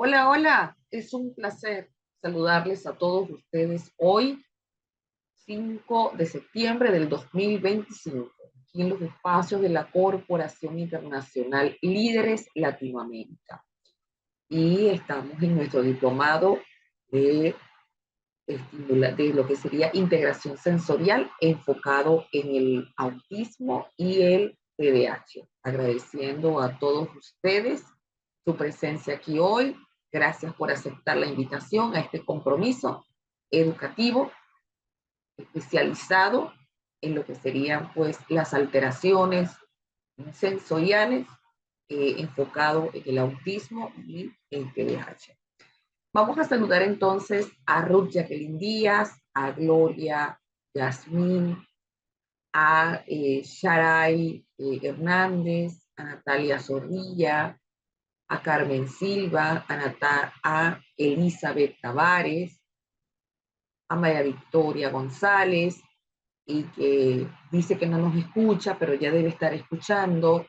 Hola, hola, es un placer saludarles a todos ustedes hoy, 5 de septiembre del 2025, aquí en los espacios de la Corporación Internacional Líderes Latinoamérica. Y estamos en nuestro diplomado de, de lo que sería integración sensorial enfocado en el autismo y el TDAH. Agradeciendo a todos ustedes su presencia aquí hoy. Gracias por aceptar la invitación a este compromiso educativo especializado en lo que serían pues las alteraciones sensoriales enfocado en el autismo y el TDAH. Vamos a saludar entonces a Ruth Jacqueline Díaz, a Gloria Yasmín, a Sharay Hernández, a Natalia Zorrilla, a Carmen Silva, a Elizabeth Tavares, a María Victoria González, y que dice que no nos escucha, pero ya debe estar escuchando.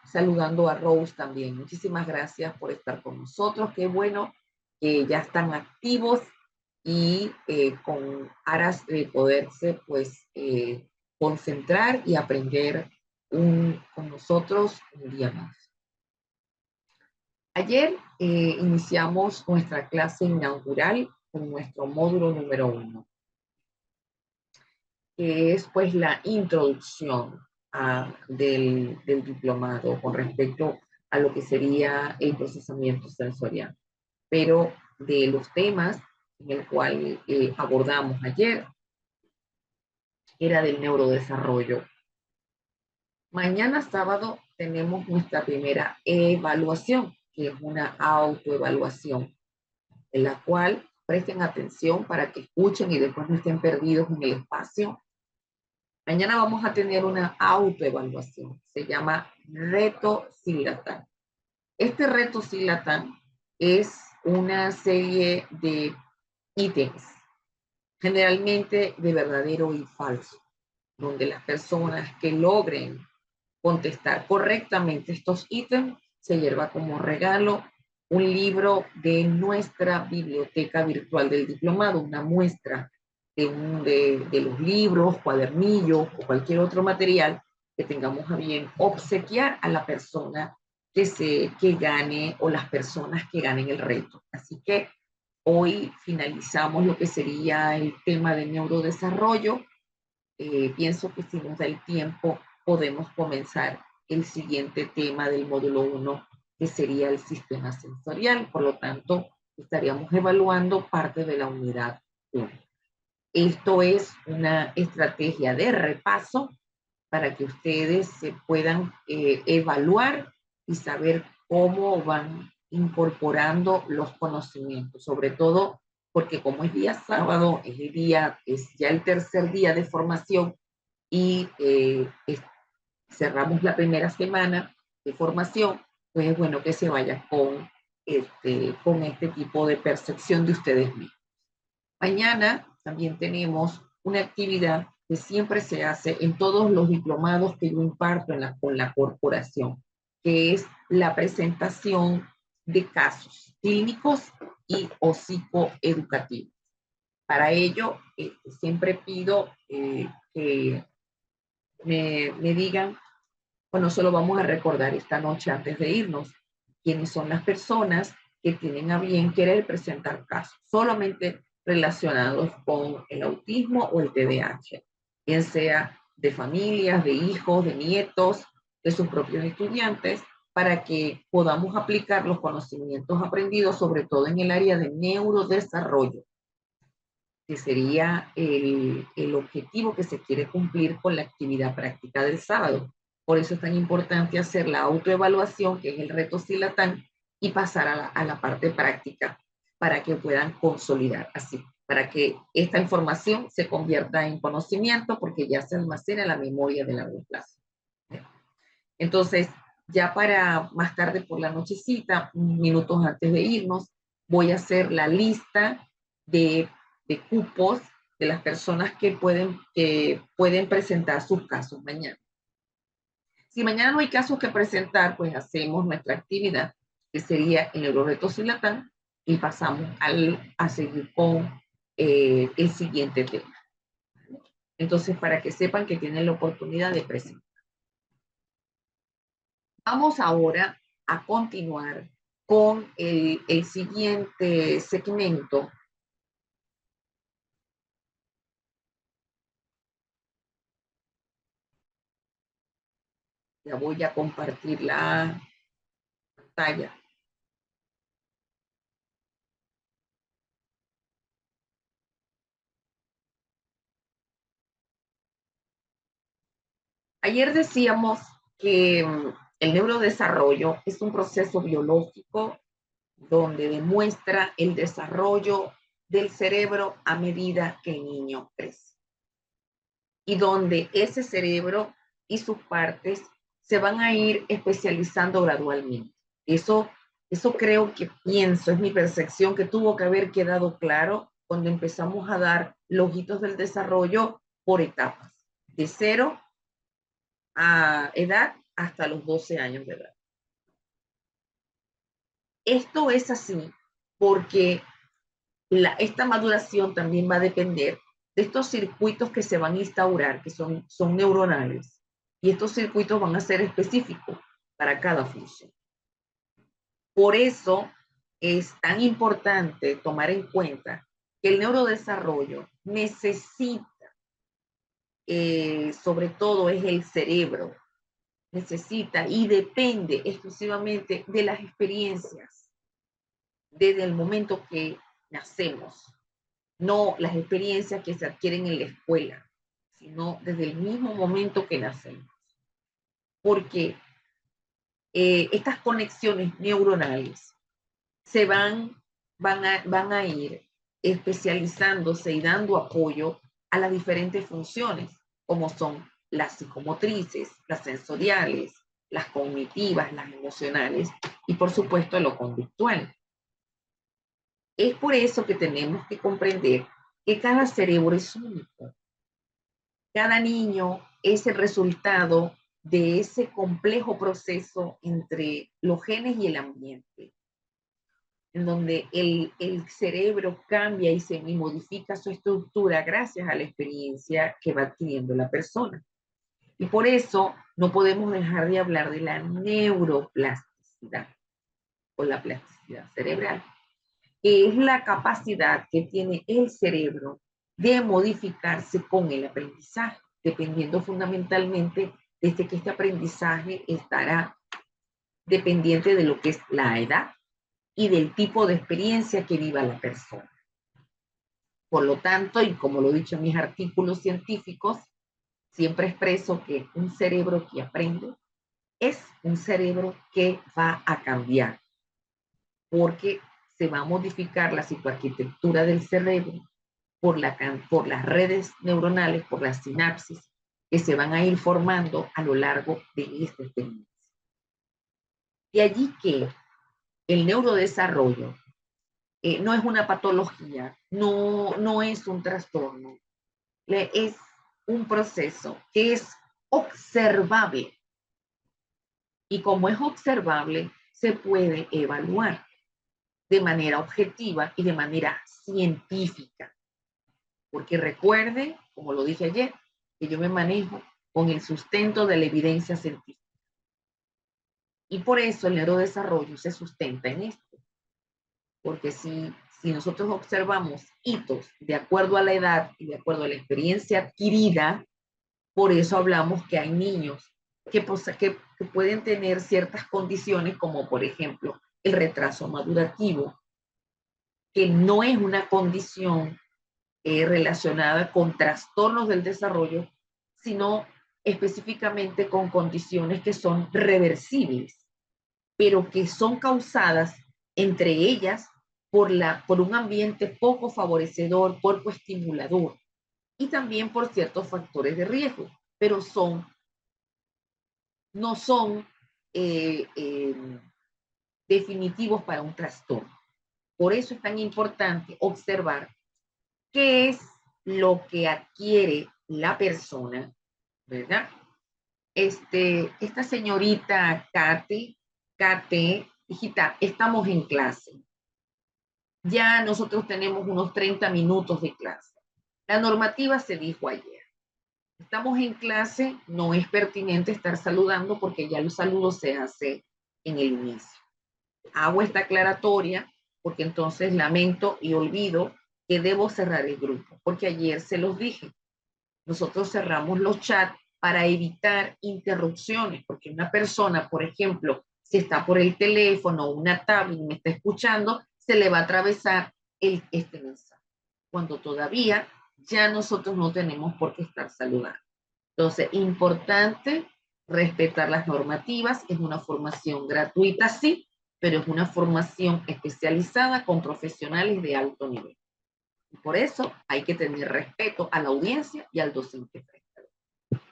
Saludando a Rose también. Muchísimas gracias por estar con nosotros. Qué bueno que ya están activos y con aras de poderse pues concentrar y aprender con nosotros un día más. Ayer iniciamos nuestra clase inaugural con nuestro módulo número 1, que es pues la introducción del diplomado con respecto a lo que sería el procesamiento sensorial. Pero de los temas en el cual abordamos ayer era del neurodesarrollo. Mañana sábado tenemos nuestra primera evaluación, que es una autoevaluación, en la cual presten atención para que escuchen y después no estén perdidos en el espacio. Mañana vamos a tener una autoevaluación, se llama Reto Silatán. Este Reto Silatán es una serie de ítems, generalmente de verdadero y falso, donde las personas que logren contestar correctamente estos ítems se lleva como regalo un libro de nuestra biblioteca virtual del diplomado, una muestra de los libros, cuadernillos o cualquier otro material que tengamos a bien obsequiar a la persona que gane o las personas que ganen el reto. Así que hoy finalizamos lo que sería el tema de neurodesarrollo. Pienso que si nos da el tiempo podemos comenzar el siguiente tema del módulo 1, que sería el sistema sensorial. Por lo tanto, estaríamos evaluando parte de la unidad 1. Esto es una estrategia de repaso para que ustedes se puedan evaluar y saber cómo van incorporando los conocimientos, sobre todo porque como es día sábado, es ya el tercer día de formación y cerramos la primera semana de formación, pues es bueno que se vayan con este tipo de percepción de ustedes mismos. Mañana también tenemos una actividad que siempre se hace en todos los diplomados que yo imparto con la corporación, que es la presentación de casos clínicos y o psicoeducativos. Para ello, siempre pido que me digan, bueno, solo vamos a recordar esta noche antes de irnos, quiénes son las personas que tienen a bien querer presentar casos, solamente relacionados con el autismo o el TDAH, bien sea de familias, de hijos, de nietos, de sus propios estudiantes, para que podamos aplicar los conocimientos aprendidos, sobre todo en el área de neurodesarrollo, que sería el objetivo que se quiere cumplir con la actividad práctica del sábado. Por eso es tan importante hacer la autoevaluación, que es el reto Silatán, y pasar a la parte práctica para que puedan consolidar así, para que esta información se convierta en conocimiento, porque ya se almacena en la memoria de largo plazo. Entonces, ya para más tarde por la nochecita, minutos antes de irnos, voy a hacer la lista de cupos de las personas que pueden presentar sus casos mañana. Si mañana no hay casos que presentar, pues hacemos nuestra actividad, que sería el neuroretosilatán, y pasamos a seguir con el siguiente tema. Entonces, para que sepan que tienen la oportunidad de presentar. Vamos ahora a continuar con el siguiente segmento. Ya voy a compartir la pantalla. Ayer decíamos que el neurodesarrollo es un proceso biológico donde demuestra el desarrollo del cerebro a medida que el niño crece. Y donde ese cerebro y sus partes se van a ir especializando gradualmente. Eso creo que pienso, es mi percepción, que tuvo que haber quedado claro cuando empezamos a dar los hitos del desarrollo por etapas, de 0 a edad hasta los 12 años de edad. Esto es así porque esta maduración también va a depender de estos circuitos que se van a instaurar, que son neuronales, y estos circuitos van a ser específicos para cada función. Por eso es tan importante tomar en cuenta que el neurodesarrollo necesita, sobre todo es el cerebro, necesita y depende exclusivamente de las experiencias desde el momento que nacemos, no las experiencias que se adquieren en la escuela, sino desde el mismo momento que nacemos. Porque estas conexiones neuronales se van a ir especializándose y dando apoyo a las diferentes funciones, como son las psicomotrices, las sensoriales, las cognitivas, las emocionales y por supuesto lo conductual. Es por eso que tenemos que comprender que cada cerebro es único. Cada niño es el resultado de ese complejo proceso entre los genes y el ambiente, en donde el cerebro cambia y se modifica su estructura gracias a la experiencia que va adquiriendo la persona. Y por eso no podemos dejar de hablar de la neuroplasticidad o la plasticidad cerebral, que es la capacidad que tiene el cerebro de modificarse con el aprendizaje, dependiendo fundamentalmente desde que este aprendizaje estará dependiente de lo que es la edad y del tipo de experiencia que viva la persona. Por lo tanto, y como lo he dicho en mis artículos científicos, siempre expreso que un cerebro que aprende es un cerebro que va a cambiar, porque se va a modificar la psicoarquitectura del cerebro por las redes neuronales, por las sinapsis que se van a ir formando a lo largo de esta experiencia. De allí que el neurodesarrollo no es una patología, no es un trastorno, es un proceso que es observable. Y como es observable, se puede evaluar de manera objetiva y de manera científica. Porque recuerde, como lo dije ayer, que yo me manejo con el sustento de la evidencia científica. Y por eso el neurodesarrollo se sustenta en esto. Porque si nosotros observamos hitos de acuerdo a la edad y de acuerdo a la experiencia adquirida, por eso hablamos que hay niños que pueden tener ciertas condiciones, como por ejemplo el retraso madurativo, que no es una condición relacionada con trastornos del desarrollo, sino específicamente con condiciones que son reversibles, pero que son causadas, entre ellas, por un ambiente poco favorecedor, poco estimulador, y también por ciertos factores de riesgo, pero no son eh, eh, definitivos para un trastorno. Por eso es tan importante observar qué es lo que adquiere la persona, ¿verdad? Esta señorita Kate hijita, estamos en clase. Ya nosotros tenemos unos 30 minutos de clase. La normativa se dijo ayer. Estamos en clase, no es pertinente estar saludando porque ya el saludo se hace en el inicio. Hago esta aclaratoria porque entonces lamento y olvido que debo cerrar el grupo, porque ayer se los dije. Nosotros cerramos los chats para evitar interrupciones, porque una persona, por ejemplo, si está por el teléfono o una tablet y me está escuchando, se le va a atravesar este mensaje, cuando todavía ya nosotros no tenemos por qué estar saludando. Entonces, importante respetar las normativas, es una formación gratuita, sí, pero es una formación especializada con profesionales de alto nivel. Y por eso hay que tener respeto a la audiencia y al docente.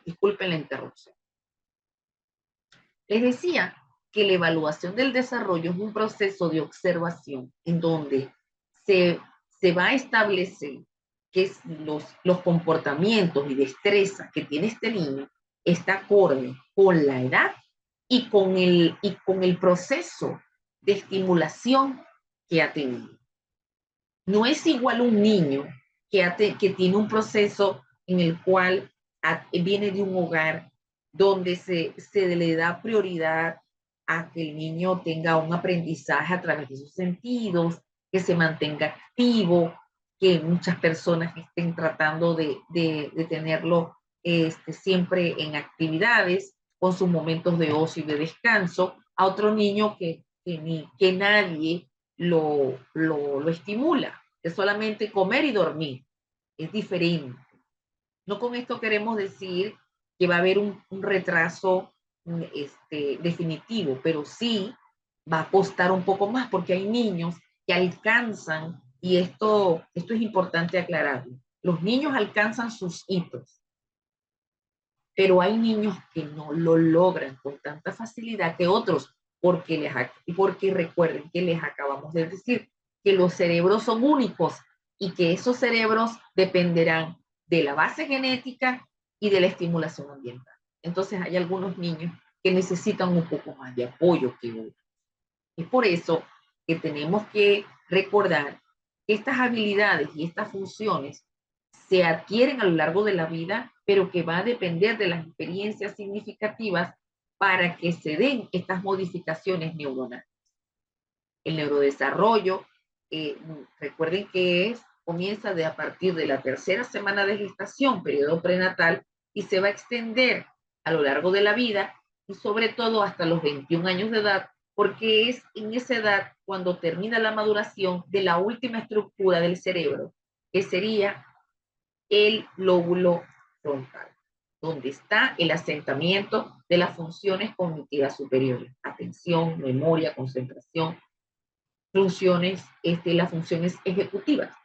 Disculpen la interrupción. Les decía que la evaluación del desarrollo es un proceso de observación en donde se va a establecer que los comportamientos y destreza que tiene este niño está acorde con la edad y con el proceso de estimulación que ha tenido. No es igual un niño que tiene un proceso en el cual viene de un hogar donde se le da prioridad a que el niño tenga un aprendizaje a través de sus sentidos, que se mantenga activo, que muchas personas estén tratando de tenerlo siempre en actividades, con sus momentos de ocio y de descanso, a otro niño que nadie lo estimula, es solamente comer y dormir, es diferente. No con esto queremos decir que va a haber un retraso definitivo, pero sí va a costar un poco más porque hay niños que alcanzan, y esto es importante aclararlo, los niños alcanzan sus hitos, pero hay niños que no lo logran con tanta facilidad que otros, porque recuerden que les acabamos de decir que los cerebros son únicos y que esos cerebros dependerán de la base genética y de la estimulación ambiental. Entonces hay algunos niños que necesitan un poco más de apoyo que otros. Es por eso que tenemos que recordar que estas habilidades y estas funciones se adquieren a lo largo de la vida, pero que va a depender de las experiencias significativas para que se den estas modificaciones neuronales. El neurodesarrollo, recuerden que comienza a partir de la tercera semana de gestación, periodo prenatal, y se va a extender a lo largo de la vida y sobre todo hasta los 21 años de edad, porque es en esa edad cuando termina la maduración de la última estructura del cerebro, que sería el lóbulo frontal, donde está el asentamiento de las funciones cognitivas superiores, atención, memoria, concentración, las funciones ejecutivas,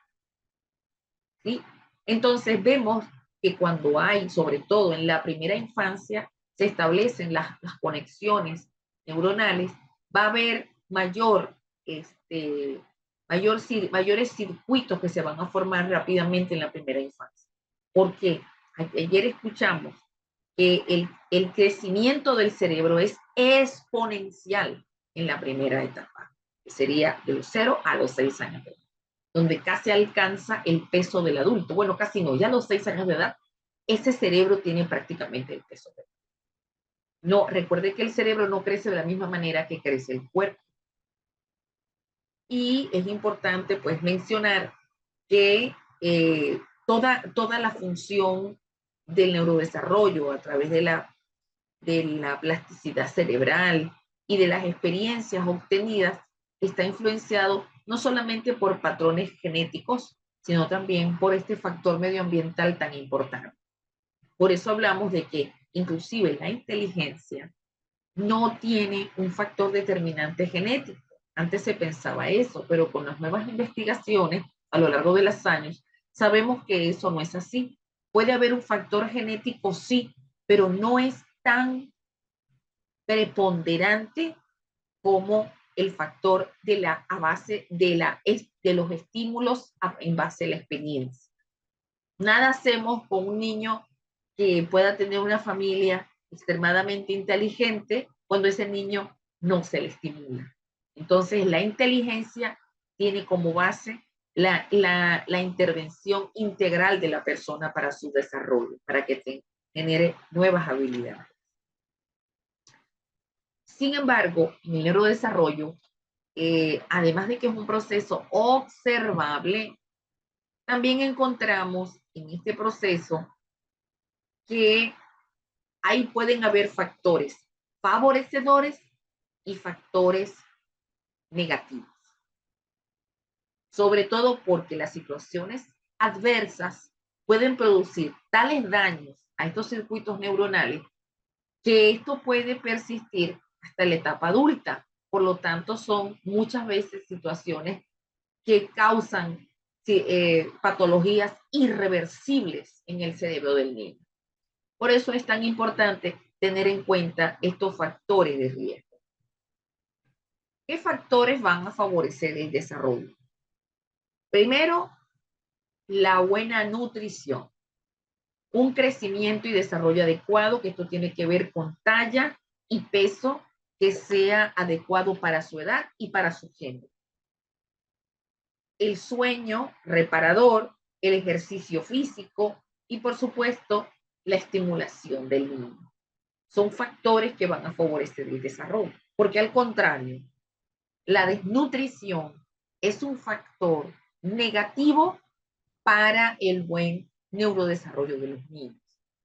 ¿sí? Entonces vemos que cuando hay, sobre todo en la primera infancia, se establecen las conexiones neuronales, va a haber mayores circuitos que se van a formar rápidamente en la primera infancia. Porque ayer escuchamos que el crecimiento del cerebro es exponencial en la primera etapa, que sería de los 0 a los 6 años de edad, donde casi alcanza el peso del adulto. Bueno, casi no, ya a los 6 años de edad, ese cerebro tiene prácticamente el peso del adulto. No, recuerde que el cerebro no crece de la misma manera que crece el cuerpo. Y es importante pues mencionar que toda la función del neurodesarrollo a través de la plasticidad cerebral y de las experiencias obtenidas está influenciado no solamente por patrones genéticos, sino también por este factor medioambiental tan importante. Por eso hablamos de que inclusive la inteligencia no tiene un factor determinante genético. Antes se pensaba eso, pero con las nuevas investigaciones a lo largo de los años, sabemos que eso no es así. Puede haber un factor genético, sí, pero no es tan preponderante como el factor a base de los estímulos en base a la experiencia. Nada hacemos con un niño que pueda tener una familia extremadamente inteligente cuando ese niño no se le estimula. Entonces, la inteligencia tiene como base la intervención integral de la persona para su desarrollo, para que genere nuevas habilidades. Sin embargo, en el neurodesarrollo, además de que es un proceso observable, también encontramos en este proceso que ahí pueden haber factores favorecedores y factores negativos. Sobre todo porque las situaciones adversas pueden producir tales daños a estos circuitos neuronales que esto puede persistir hasta la etapa adulta. Por lo tanto, son muchas veces situaciones que causan patologías irreversibles en el cerebro del niño. Por eso es tan importante tener en cuenta estos factores de riesgo. ¿Qué factores van a favorecer el desarrollo? Primero, la buena nutrición, un crecimiento y desarrollo adecuado, que esto tiene que ver con talla y peso que sea adecuado para su edad y para su género. El sueño reparador, el ejercicio físico y, por supuesto, la estimulación del niño. Son factores que van a favorecer el desarrollo, porque al contrario, la desnutrición es un factor negativo para el buen neurodesarrollo de los niños,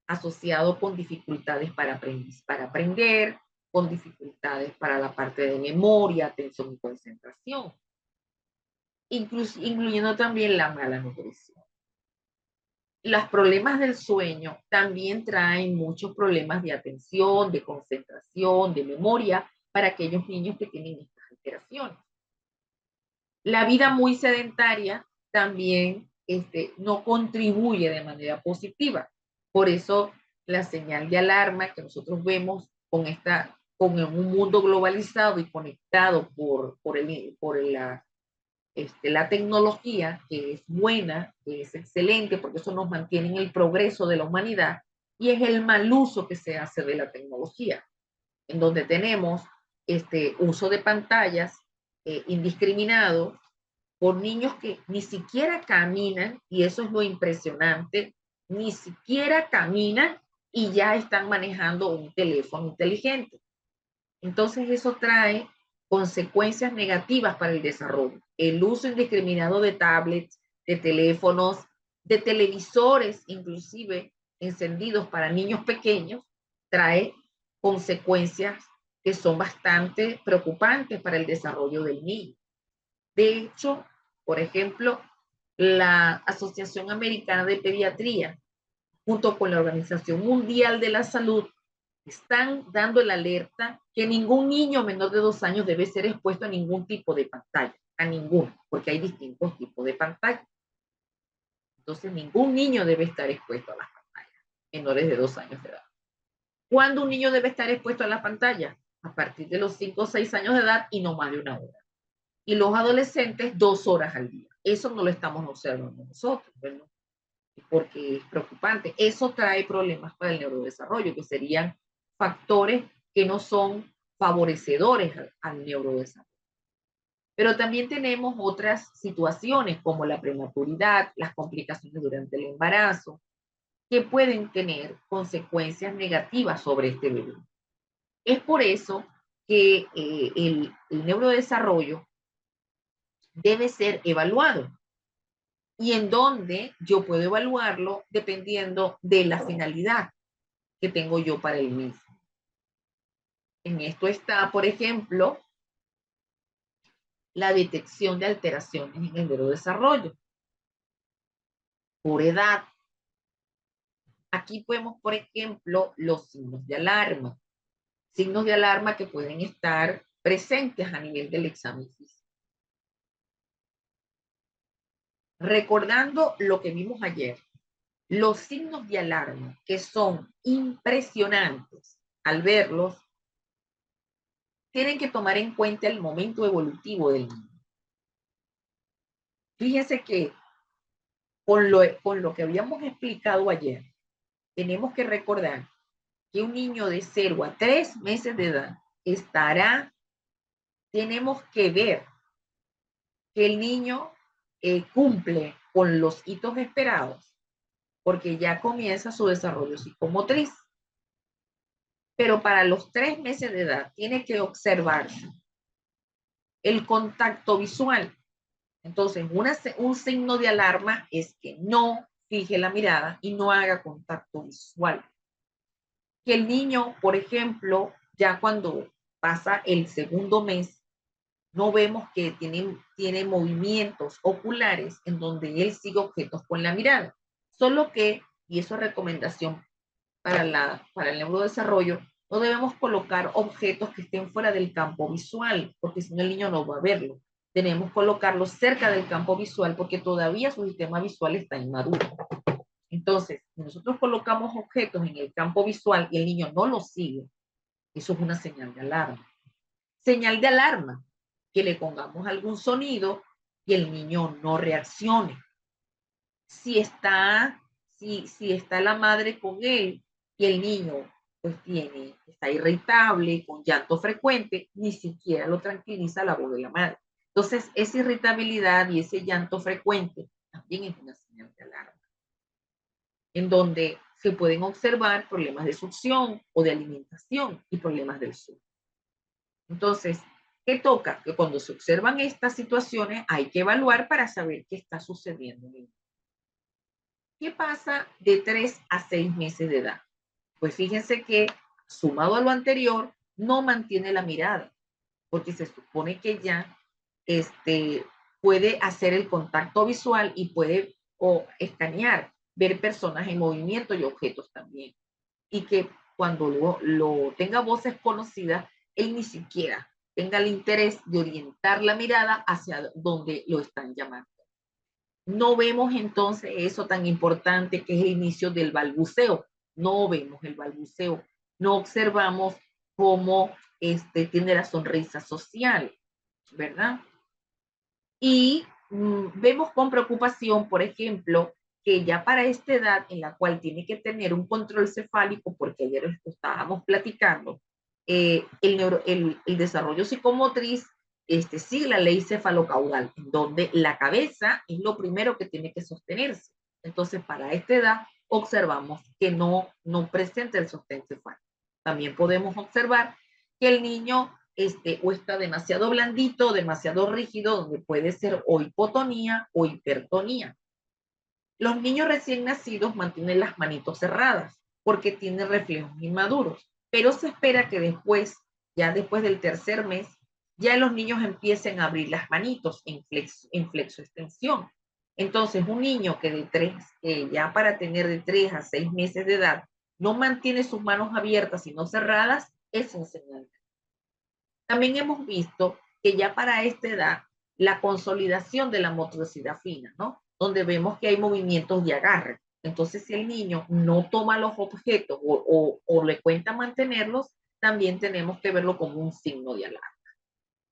asociado con dificultades para aprender, con dificultades para la parte de memoria, atención y concentración, incluyendo también la mala nutrición. Los problemas del sueño también traen muchos problemas de atención, de concentración, de memoria para aquellos niños que tienen estas alteraciones. La vida muy sedentaria también no contribuye de manera positiva. Por eso la señal de alarma que nosotros vemos con un mundo globalizado y conectado por la tecnología, que es buena, que es excelente, porque eso nos mantiene en el progreso de la humanidad, y es el mal uso que se hace de la tecnología, en donde tenemos uso de pantallas indiscriminado por niños que ni siquiera caminan, y eso es lo impresionante, ni siquiera caminan y ya están manejando un teléfono inteligente. Entonces eso trae consecuencias negativas para el desarrollo. El uso indiscriminado de tablets, de teléfonos, de televisores, inclusive encendidos para niños pequeños, trae consecuencias que son bastante preocupantes para el desarrollo del niño. De hecho, por ejemplo, la Asociación Americana de Pediatría, junto con la Organización Mundial de la Salud, están dando la alerta que ningún niño menor de 2 años debe ser expuesto a ningún tipo de pantalla, a ninguno, porque hay distintos tipos de pantalla. Entonces, ningún niño debe estar expuesto a las pantallas menores de 2 años de edad. ¿Cuándo un niño debe estar expuesto a la pantalla? A partir de los 5 o 6 años de edad y no más de 1 hora. Y los adolescentes 2 horas al día. Eso no lo estamos observando nosotros, ¿verdad? Porque es preocupante. Eso trae problemas para el neurodesarrollo, que serían factores que no son favorecedores al neurodesarrollo. Pero también tenemos otras situaciones como la prematuridad, las complicaciones durante el embarazo, que pueden tener consecuencias negativas sobre este bebé. Es por eso que el neurodesarrollo debe ser evaluado. Y en dónde yo puedo evaluarlo dependiendo de la finalidad que tengo yo para el mismo. En esto está, por ejemplo, la detección de alteraciones en el neurodesarrollo por edad. Aquí vemos, por ejemplo, los signos de alarma. Signos de alarma que pueden estar presentes a nivel del examen físico. Recordando lo que vimos ayer, los signos de alarma que son impresionantes al verlos, tienen que tomar en cuenta el momento evolutivo del niño. Fíjense que con lo que habíamos explicado ayer, tenemos que recordar que un niño de 0 a 3 meses de edad estará tenemos que ver que el niño cumple con los hitos esperados, porque ya comienza su desarrollo psicomotriz. Pero para los 3 meses de edad tiene que observarse el contacto visual. Entonces, un signo de alarma es que no fije la mirada y no haga contacto visual. Que el niño, por ejemplo, ya cuando pasa el segundo mes, no vemos que tiene movimientos oculares en donde él sigue objetos con la mirada. Solo que, y eso es recomendación para el neurodesarrollo, no debemos colocar objetos que estén fuera del campo visual, porque si no el niño no va a verlo. Tenemos que colocarlos cerca del campo visual porque todavía su sistema visual está inmaduro. Entonces, si nosotros colocamos objetos en el campo visual y el niño no los sigue, eso es una señal de alarma. Señal de alarma, que le pongamos algún sonido y el niño no reaccione. Si está, si está la madre con él y el niño pues está irritable, con llanto frecuente, ni siquiera lo tranquiliza la voz de la madre. Entonces, esa irritabilidad y ese llanto frecuente también es una señal de alarma, en donde se pueden observar problemas de succión o de alimentación y problemas del sueño. Entonces, ¿qué toca? Que cuando se observan estas situaciones hay que evaluar para saber qué está sucediendo en el niño. ¿Qué pasa de 3 a 6 meses de edad? Pues fíjense que, sumado a lo anterior, no mantiene la mirada, porque se supone que ya puede hacer el contacto visual y puede escanear, ver personas en movimiento y objetos también. Y que cuando lo tenga voces conocidas, él ni siquiera tenga el interés de orientar la mirada hacia donde lo están llamando. No vemos entonces eso tan importante que es el inicio del balbuceo. No vemos el balbuceo. No observamos cómo tiene la sonrisa social, ¿verdad? Y vemos con preocupación, por ejemplo, que ya para esta edad en la cual tiene que tener un control cefálico, porque ayer estábamos platicando, el desarrollo psicomotriz sigue la ley cefalocaudal, en donde la cabeza es lo primero que tiene que sostenerse. Entonces, para esta edad observamos que no presenta el sostén cefálico. También podemos observar que el niño o está demasiado blandito, demasiado rígido, donde puede ser o hipotonía o hipertonía. Los niños recién nacidos mantienen las manitos cerradas porque tienen reflejos inmaduros, pero se espera que después, ya después del tercer mes, ya los niños empiecen a abrir las manitos en flexo-extensión. Entonces, un niño que ya para tener de 3 a 6 meses de edad no mantiene sus manos abiertas sino cerradas, es un señal. También hemos visto que ya para esta edad, la consolidación de la motricidad fina, ¿no? Donde vemos que hay movimientos de agarre. Entonces, si el niño no toma los objetos o le cuenta mantenerlos, también tenemos que verlo como un signo de alarma.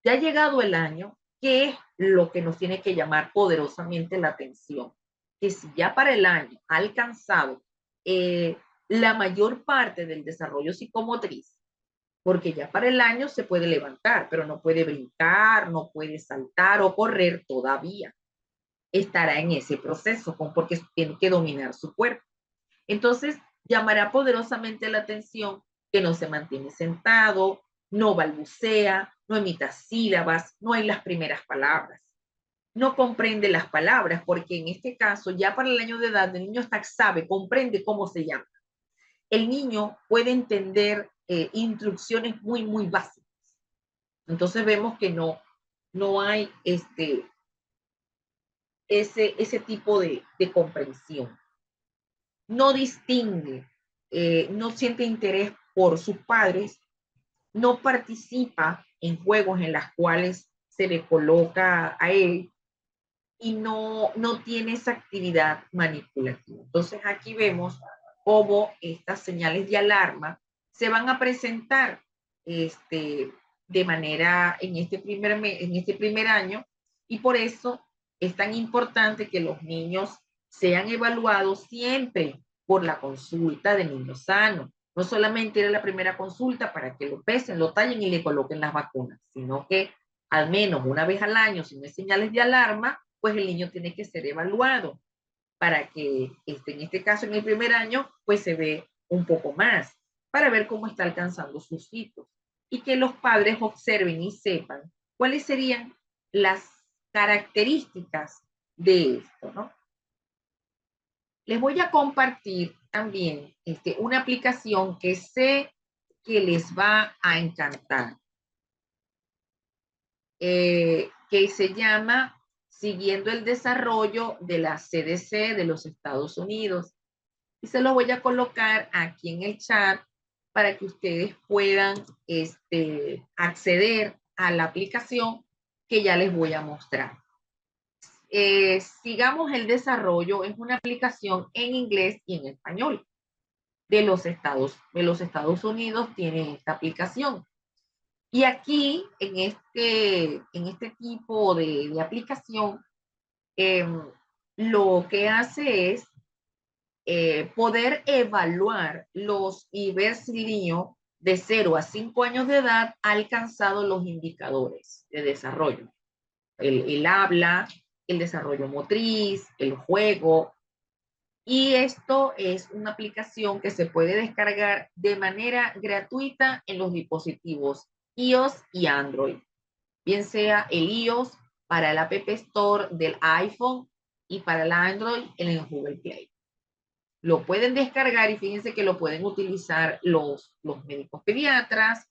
Ya ha llegado el año, ¿qué es lo que nos tiene que llamar poderosamente la atención? Que si ya para el año ha alcanzado la mayor parte del desarrollo psicomotriz, porque ya para el año se puede levantar, pero no puede brincar, no puede saltar o correr todavía. Estará en ese proceso porque tiene que dominar su cuerpo. Entonces, llamará poderosamente la atención que no se mantiene sentado, no balbucea, no emita sílabas, no hay las primeras palabras. No comprende las palabras, porque en este caso, ya para el año de edad, el niño sabe, comprende cómo se llama. El niño puede entender instrucciones muy, muy básicas. Entonces vemos que no hay ese tipo de comprensión. No distingue, no siente interés por sus padres, no participa en juegos en los cuales se le coloca a él y no tiene esa actividad manipulativa. Entonces aquí vemos cómo estas señales de alarma se van a presentar de manera en este primer año, y por eso es tan importante que los niños sean evaluados siempre por la consulta de niño sano. No solamente era la primera consulta para que lo pesen, lo tallen y le coloquen las vacunas, sino que al menos una vez al año, si no hay señales de alarma, pues el niño tiene que ser evaluado para que, en este caso, en el primer año, pues se ve un poco más, para ver cómo está alcanzando sus hitos. Y que los padres observen y sepan cuáles serían las características de esto, ¿no? Les voy a compartir también una aplicación que sé que les va a encantar, que se llama Siguiendo el Desarrollo de la CDC de los Estados Unidos. Y se lo voy a colocar aquí en el chat para que ustedes puedan acceder a la aplicación que ya les voy a mostrar. Sigamos el desarrollo, es una aplicación en inglés y en español de los Estados Unidos, tiene esta aplicación. Y aquí, en este tipo de aplicación, lo que hace es poder evaluar y ver si el niño de 0 a 5 años de edad ha alcanzado los indicadores de desarrollo. El habla, el desarrollo motriz, el juego. Y esto es una aplicación que se puede descargar de manera gratuita en los dispositivos iOS y Android. Bien sea el iOS para el App Store del iPhone y para el Android en el Google Play. Lo pueden descargar y fíjense que lo pueden utilizar los médicos pediatras,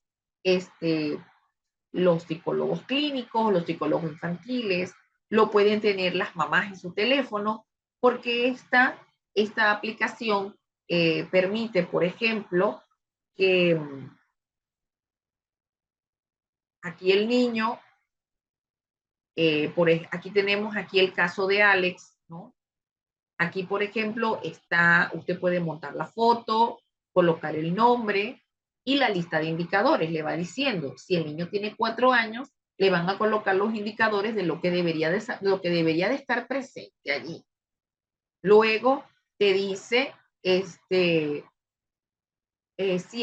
los psicólogos clínicos, los psicólogos infantiles, lo pueden tener las mamás en su teléfono, porque esta aplicación permite, por ejemplo, que aquí el niño, aquí tenemos aquí el caso de Alex, ¿no? Aquí, por ejemplo, usted puede montar la foto, colocar el nombre y la lista de indicadores. Le va diciendo, si el niño tiene 4 años, le van a colocar los indicadores de lo que debería de estar presente allí. Luego te dice, si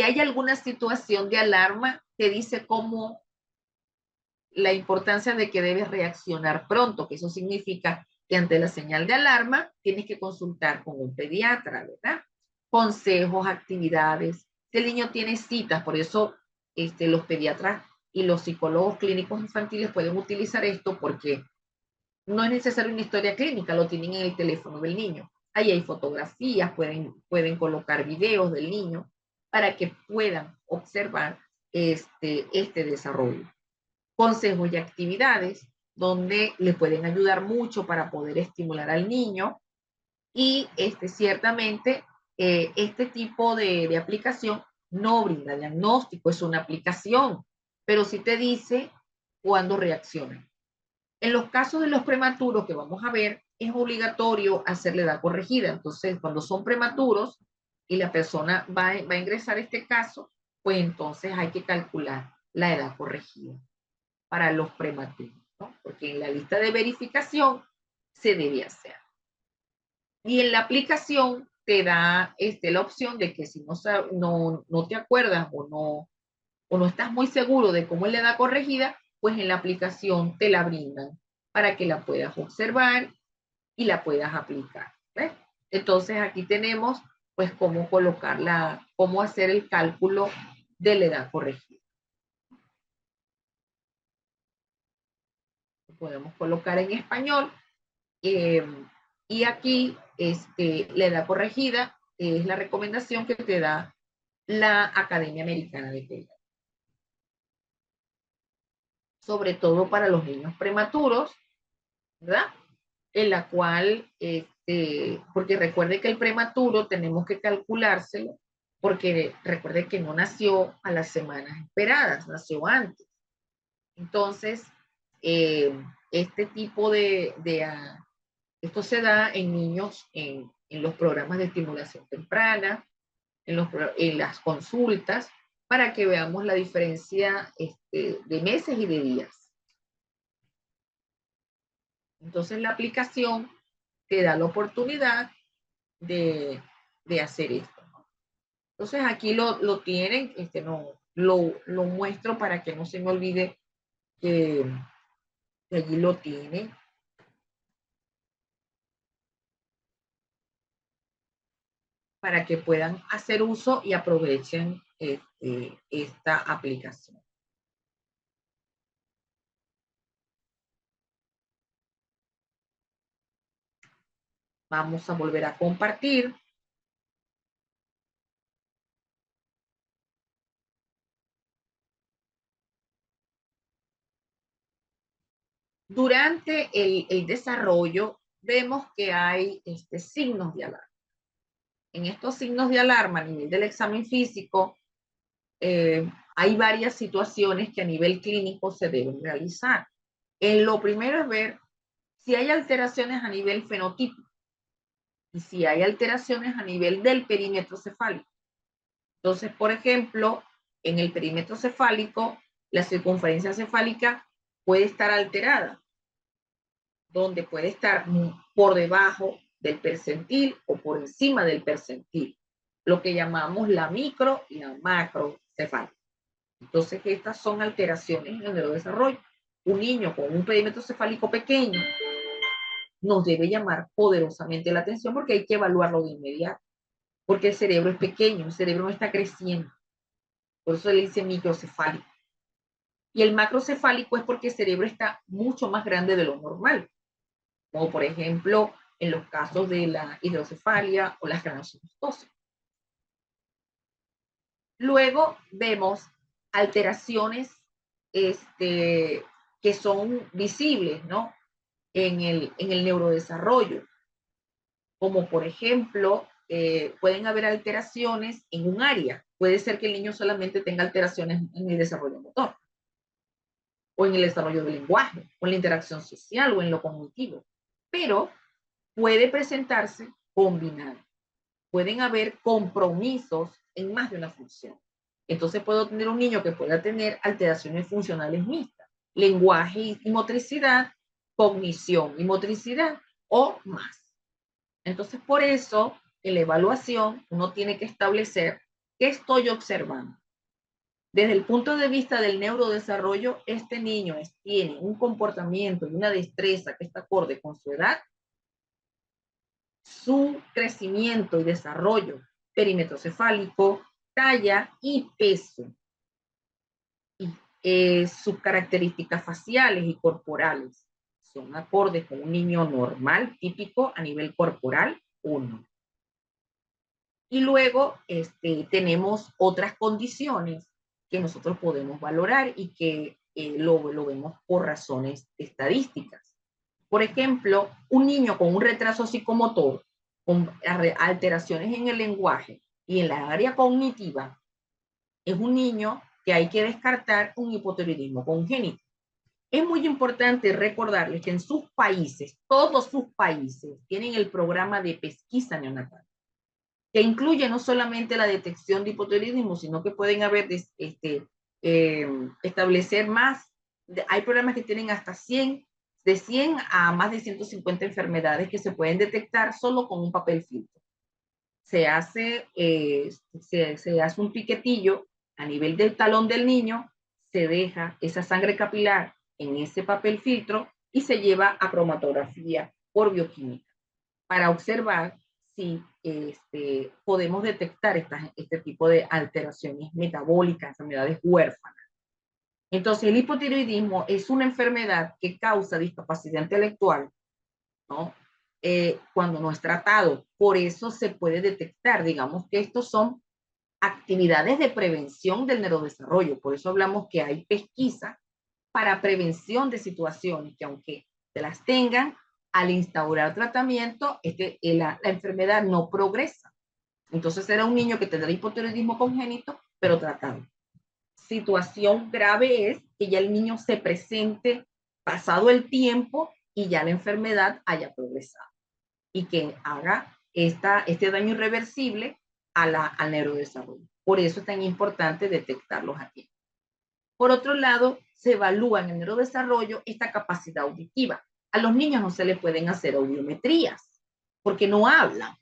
hay alguna situación de alarma, te dice cómo la importancia de que debes reaccionar pronto, que eso significa que ante la señal de alarma tienes que consultar con un pediatra, ¿verdad? Consejos, actividades. Si el niño tiene citas, por eso los pediatras y los psicólogos clínicos infantiles pueden utilizar esto porque no es necesario una historia clínica, lo tienen en el teléfono del niño. Ahí hay fotografías, pueden colocar videos del niño para que puedan observar este desarrollo. Consejos y actividades donde le pueden ayudar mucho para poder estimular al niño y ciertamente este tipo de aplicación no brinda diagnóstico, es una aplicación, pero sí te dice cuándo reacciona. En los casos de los prematuros que vamos a ver, es obligatorio hacer la edad corregida. Entonces, cuando son prematuros y la persona va a ingresar a este caso, pues entonces hay que calcular la edad corregida para los prematuros, ¿no? Porque en la lista de verificación se debe hacer. Y en la aplicación te da la opción de que si no te acuerdas o no estás muy seguro de cómo es la edad corregida, pues en la aplicación te la brindan para que la puedas observar y la puedas aplicar. ¿Ves? Entonces aquí tenemos pues cómo hacer el cálculo de la edad corregida. Lo podemos colocar en español. Y aquí la edad corregida es la recomendación que te da la Academia Americana de Pediatría. Sobre todo para los niños prematuros, ¿verdad? En la cual, porque recuerde que el prematuro tenemos que calculárselo, porque recuerde que no nació a las semanas esperadas, nació antes. Entonces, este tipo esto se da en niños en los programas de estimulación temprana, en las consultas, para que veamos la diferencia de meses y de días. Entonces la aplicación te da la oportunidad de hacer esto. Entonces aquí lo tienen, no, lo muestro para que no se me olvide que, que allí lo tiene, para que puedan hacer uso y aprovechen esta aplicación. Vamos a volver a compartir. Durante el desarrollo vemos que hay signos de alarma. En estos signos de alarma a nivel del examen físico, hay varias situaciones que a nivel clínico se deben realizar. Lo primero es ver si hay alteraciones a nivel fenotipo y si hay alteraciones a nivel del perímetro cefálico. Entonces, por ejemplo, en el perímetro cefálico, la circunferencia cefálica puede estar alterada, donde puede estar por debajo del percentil o por encima del percentil, lo que llamamos la micro y la macrocefálica. Entonces, estas son alteraciones en el neurodesarrollo. Un niño con un perímetro cefálico pequeño nos debe llamar poderosamente la atención porque hay que evaluarlo de inmediato, porque el cerebro es pequeño, el cerebro no está creciendo. Por eso le dice microcefálico. Y el macrocefálico es porque el cerebro está mucho más grande de lo normal, como por ejemplo en los casos de la hidrocefalia o las granulomatosis. Luego vemos alteraciones que son visibles, ¿no? En el neurodesarrollo, como por ejemplo, pueden haber alteraciones en un área. Puede ser que el niño solamente tenga alteraciones en el desarrollo motor, o en el desarrollo del lenguaje, o en la interacción social, o en lo cognitivo. Pero puede presentarse combinado. Pueden haber compromisos en más de una función. Entonces puedo tener un niño que pueda tener alteraciones funcionales mixtas, lenguaje y motricidad, cognición y motricidad, o más. Entonces, por eso, en la evaluación, uno tiene que establecer qué estoy observando. Desde el punto de vista del neurodesarrollo, este niño tiene un comportamiento y una destreza que está acorde con su edad, su crecimiento y desarrollo, perímetro cefálico, talla y peso, y sus características faciales y corporales son acordes con un niño normal, típico a nivel corporal o no. Y luego tenemos otras condiciones que nosotros podemos valorar y que lo vemos por razones estadísticas. Por ejemplo, un niño con un retraso psicomotor, con alteraciones en el lenguaje y en la área cognitiva, es un niño que hay que descartar un hipotiroidismo congénito. Es muy importante recordarles que en sus países, todos sus países, tienen el programa de pesquisa neonatal, que incluye no solamente la detección de hipotiroidismo, sino que pueden haber, establecer más. Hay programas que tienen hasta 100, de 100 a más de 150 enfermedades que se pueden detectar solo con un papel filtro. Se hace un piquetillo a nivel del talón del niño, se deja esa sangre capilar en ese papel filtro y se lleva a cromatografía por bioquímica para observar si podemos detectar este tipo de alteraciones metabólicas, enfermedades huérfanas. Entonces, el hipotiroidismo es una enfermedad que causa discapacidad intelectual, ¿no? Cuando no es tratado. Por eso se puede detectar, digamos que estos son actividades de prevención del neurodesarrollo. Por eso hablamos que hay pesquisa para prevención de situaciones que aunque se las tengan, al instaurar tratamiento, la enfermedad no progresa. Entonces será un niño que tendrá hipotiroidismo congénito, pero tratado. Situación grave es que ya el niño se presente pasado el tiempo y ya la enfermedad haya progresado y que haga este daño irreversible al neurodesarrollo. Por eso es tan importante detectarlos a tiempo. Por otro lado, se evalúa en el neurodesarrollo esta capacidad auditiva. A los niños no se les pueden hacer audiometrías porque no hablan.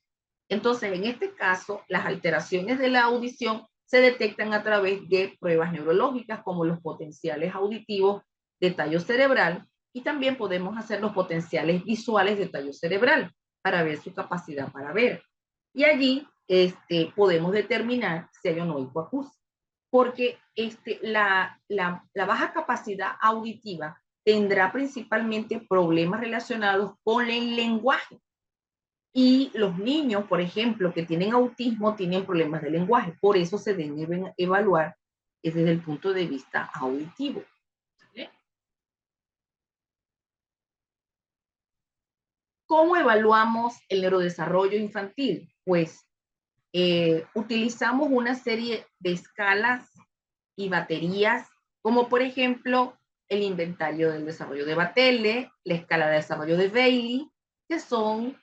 Entonces, en este caso, las alteraciones de la audición se detectan a través de pruebas neurológicas como los potenciales auditivos de tallo cerebral y también podemos hacer los potenciales visuales de tallo cerebral para ver su capacidad para ver. Y allí podemos determinar si hay o no hipoacusia. Porque la baja capacidad auditiva tendrá principalmente problemas relacionados con el lenguaje. Y los niños, por ejemplo, que tienen autismo, tienen problemas de lenguaje. Por eso se deben evaluar desde el punto de vista auditivo. ¿Sí? ¿Cómo evaluamos el neurodesarrollo infantil? Pues utilizamos una serie de escalas y baterías, como por ejemplo el inventario del desarrollo de Battelle, la escala de desarrollo de Bailey, que son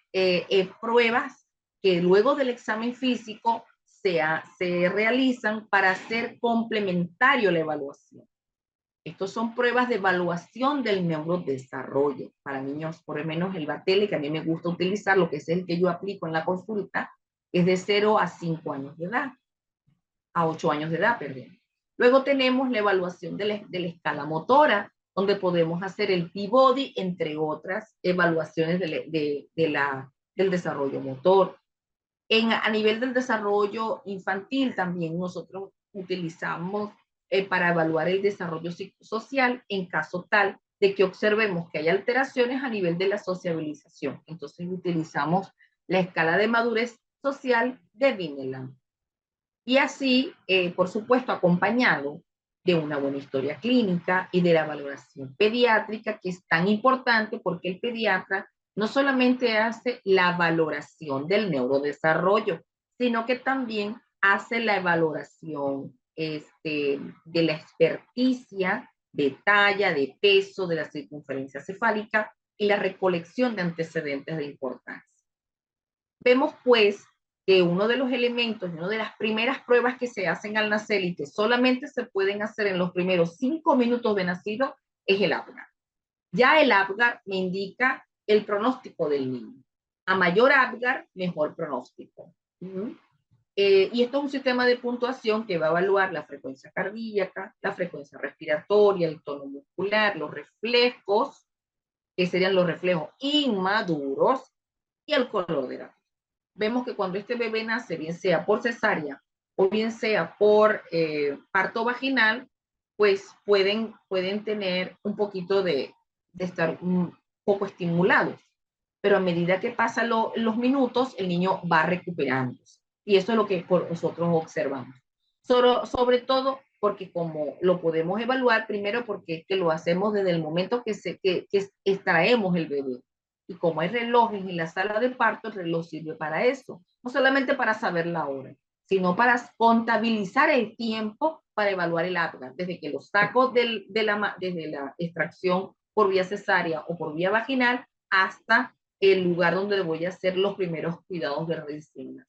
pruebas que luego del examen físico se realizan para hacer complementario la evaluación. Estos son pruebas de evaluación del neurodesarrollo. Para niños, por lo menos el Battelle, que a mí me gusta utilizar, lo que es el que yo aplico en la consulta, es de 0 a 5 años de edad, a 8 años de edad, perdón. Luego tenemos la evaluación de la escala motora, donde podemos hacer el Peabody, entre otras evaluaciones del desarrollo motor. A nivel del desarrollo infantil también nosotros utilizamos para evaluar el desarrollo psicosocial en caso tal de que observemos que hay alteraciones a nivel de la sociabilización. Entonces utilizamos la escala de madurez social de Vineland. Y así, por supuesto, acompañado de una buena historia clínica y de la valoración pediátrica, que es tan importante porque el pediatra no solamente hace la valoración del neurodesarrollo, sino que también hace la valoración de la experticia, de talla, de peso, de la circunferencia cefálica y la recolección de antecedentes de importancia. Vemos pues que uno de los elementos, una de las primeras pruebas que se hacen al nacer y que solamente se pueden hacer en los primeros 5 minutos de nacido es el Apgar. Ya el Apgar me indica el pronóstico del niño. A mayor Apgar, mejor pronóstico. Y esto es un sistema de puntuación que va a evaluar la frecuencia cardíaca, la frecuencia respiratoria, el tono muscular, los reflejos, que serían los reflejos inmaduros, y el color de la piel. Vemos que cuando este bebé nace, bien sea por cesárea o bien sea por parto vaginal, pues pueden tener un poquito de estar un poco estimulados. Pero a medida que pasan los minutos, el niño va recuperándose. Y eso es lo que nosotros observamos. Sobre todo porque como lo podemos evaluar, primero porque es que lo hacemos desde el momento que extraemos el bebé. Y como hay relojes en la sala de parto, el reloj sirve para eso. No solamente para saber la hora, sino para contabilizar el tiempo para evaluar el Apgar, desde que lo saco desde la extracción por vía cesárea o por vía vaginal hasta el lugar donde voy a hacer los primeros cuidados de recién.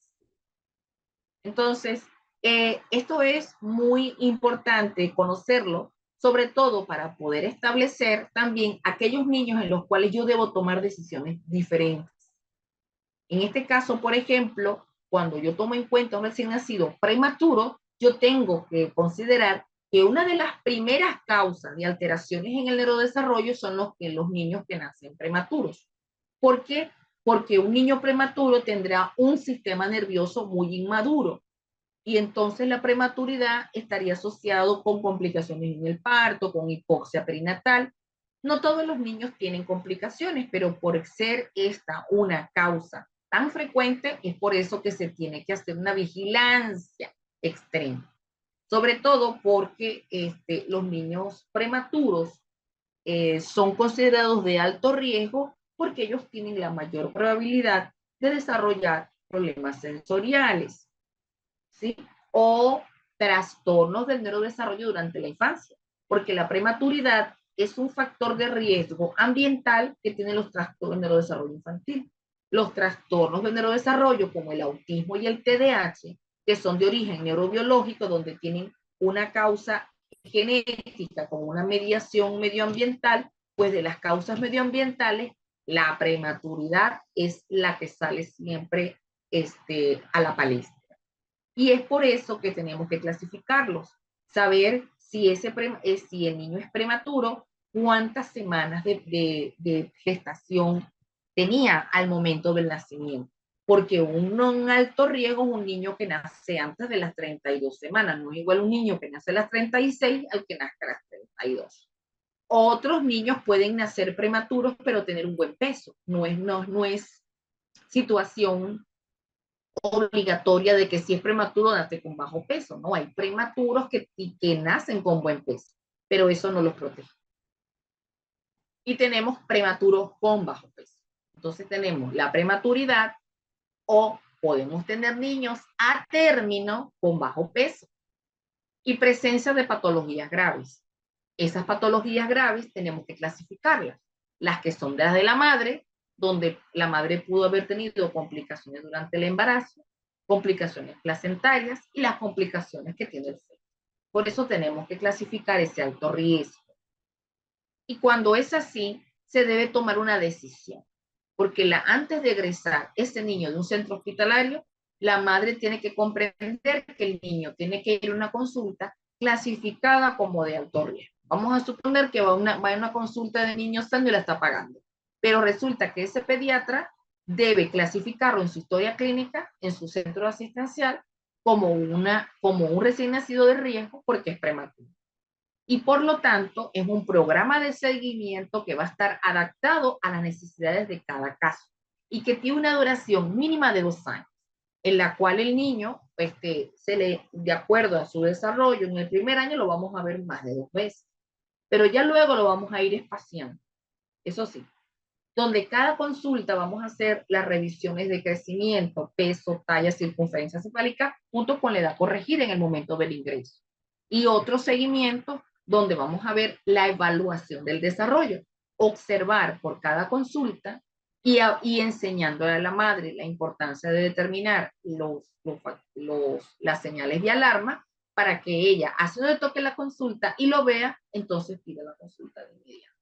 Entonces, esto es muy importante conocerlo, sobre todo para poder establecer también aquellos niños en los cuales yo debo tomar decisiones diferentes. En este caso, por ejemplo, cuando yo tomo en cuenta un recién nacido prematuro, yo tengo que considerar que una de las primeras causas de alteraciones en el neurodesarrollo son los niños que nacen prematuros. ¿Por qué? Porque un niño prematuro tendrá un sistema nervioso muy inmaduro y entonces la prematuridad estaría asociado con complicaciones en el parto, con hipoxia perinatal. No todos los niños tienen complicaciones, pero por ser esta una causa tan frecuente, es por eso que se tiene que hacer una vigilancia extrema. Sobre todo porque los niños prematuros son considerados de alto riesgo porque ellos tienen la mayor probabilidad de desarrollar problemas sensoriales, ¿sí? O trastornos del neurodesarrollo durante la infancia, porque la prematuridad es un factor de riesgo ambiental que tienen los trastornos del neurodesarrollo infantil. Los trastornos del neurodesarrollo, como el autismo y el TDAH, que son de origen neurobiológico, donde tienen una causa genética como una mediación medioambiental, pues de las causas medioambientales, la prematuridad es la que sale siempre a la palestra. Y es por eso que tenemos que clasificarlos, saber si el niño es prematuro, cuántas semanas de gestación tenía al momento del nacimiento. Porque un alto riesgo es un niño que nace antes de las 32 semanas. No es igual un niño que nace a las 36 al que nazca a las 32. Otros niños pueden nacer prematuros, pero tener un buen peso. No es situación obligatoria de que si es prematuro nace con bajo peso. No, hay prematuros que nacen con buen peso, pero eso no los protege. Y tenemos prematuros con bajo peso. Entonces tenemos la prematuridad o podemos tener niños a término con bajo peso y presencia de patologías graves. Esas patologías graves tenemos que clasificarlas. Las que son de las de la madre, donde la madre pudo haber tenido complicaciones durante el embarazo, complicaciones placentarias y las complicaciones que tiene el feto. Por eso tenemos que clasificar ese alto riesgo. Y cuando es así, se debe tomar una decisión, porque antes de egresar ese niño de un centro hospitalario, la madre tiene que comprender que el niño tiene que ir a una consulta clasificada como de alto riesgo. Vamos a suponer que va a una consulta de niños sano y la está pagando, pero resulta que ese pediatra debe clasificarlo en su historia clínica, en su centro asistencial, como un recién nacido de riesgo porque es prematuro. Y por lo tanto es un programa de seguimiento que va a estar adaptado a las necesidades de cada caso y que tiene una duración mínima de 2 años, en la cual el niño, de acuerdo a su desarrollo, en el primer año lo vamos a ver más de 2 veces, pero ya luego lo vamos a ir espaciando. Eso sí, donde cada consulta vamos a hacer las revisiones de crecimiento, peso, talla, circunferencia cefálica, junto con la edad corregida en el momento del ingreso. Y otro seguimiento donde vamos a ver la evaluación del desarrollo, observar por cada consulta y enseñándole a la madre la importancia de determinar las señales de alarma para que ella, hace donde toque la consulta y lo vea, entonces pida la consulta de inmediato.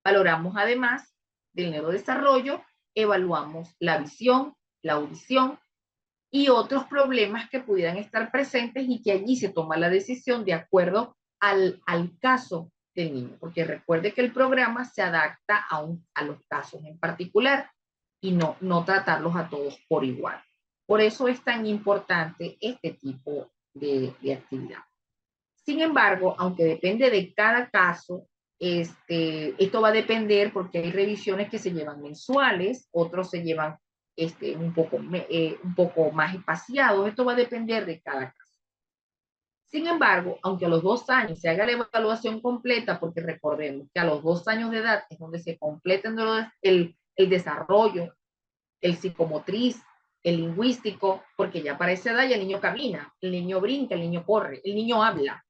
Valoramos además del neurodesarrollo, evaluamos la visión, la audición y otros problemas que pudieran estar presentes y que allí se toma la decisión de acuerdo al caso del niño, porque recuerde que el programa se adapta a los casos en particular y no tratarlos a todos por igual. Por eso es tan importante este tipo de actividad. Sin embargo, aunque depende de cada caso, esto va a depender porque hay revisiones que se llevan mensuales, otros se llevan un poco más espaciados. Esto va a depender de cada caso. Sin embargo, aunque a los 2 años se haga la evaluación completa, porque recordemos que a los 2 años de edad es donde se completa el desarrollo, el psicomotriz, el lingüístico, porque ya para esa edad ya el niño camina, el niño brinca, el niño corre, el niño habla.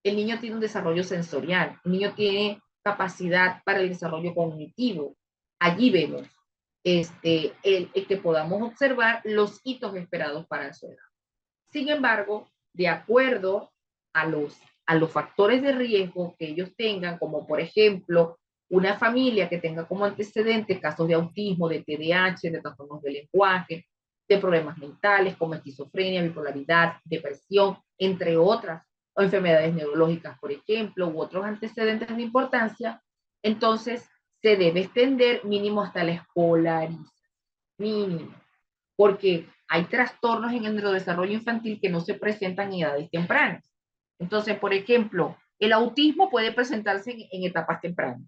El niño tiene un desarrollo sensorial, el niño tiene capacidad para el desarrollo cognitivo. Allí vemos el que podamos observar los hitos esperados para su edad. Sin embargo, de acuerdo a los factores de riesgo que ellos tengan, como por ejemplo, una familia que tenga como antecedente casos de autismo, de TDAH, de trastornos del lenguaje, de problemas mentales como esquizofrenia, bipolaridad, depresión, entre otras, o enfermedades neurológicas, por ejemplo, u otros antecedentes de importancia, entonces se debe extender mínimo hasta la escolarización, mínimo, porque hay trastornos en el neurodesarrollo infantil que no se presentan en edades tempranas. Entonces, por ejemplo, el autismo puede presentarse en etapas tempranas,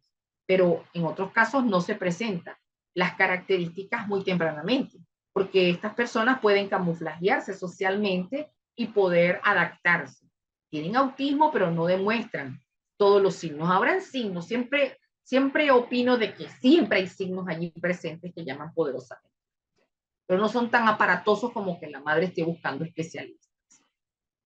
pero en otros casos no se presenta las características muy tempranamente, porque estas personas pueden camuflajearse socialmente y poder adaptarse. Tienen autismo, pero no demuestran todos los signos. Habrán signos, siempre opino de que siempre hay signos allí presentes que llaman poderosamente, pero no son tan aparatosos como que la madre esté buscando especialistas.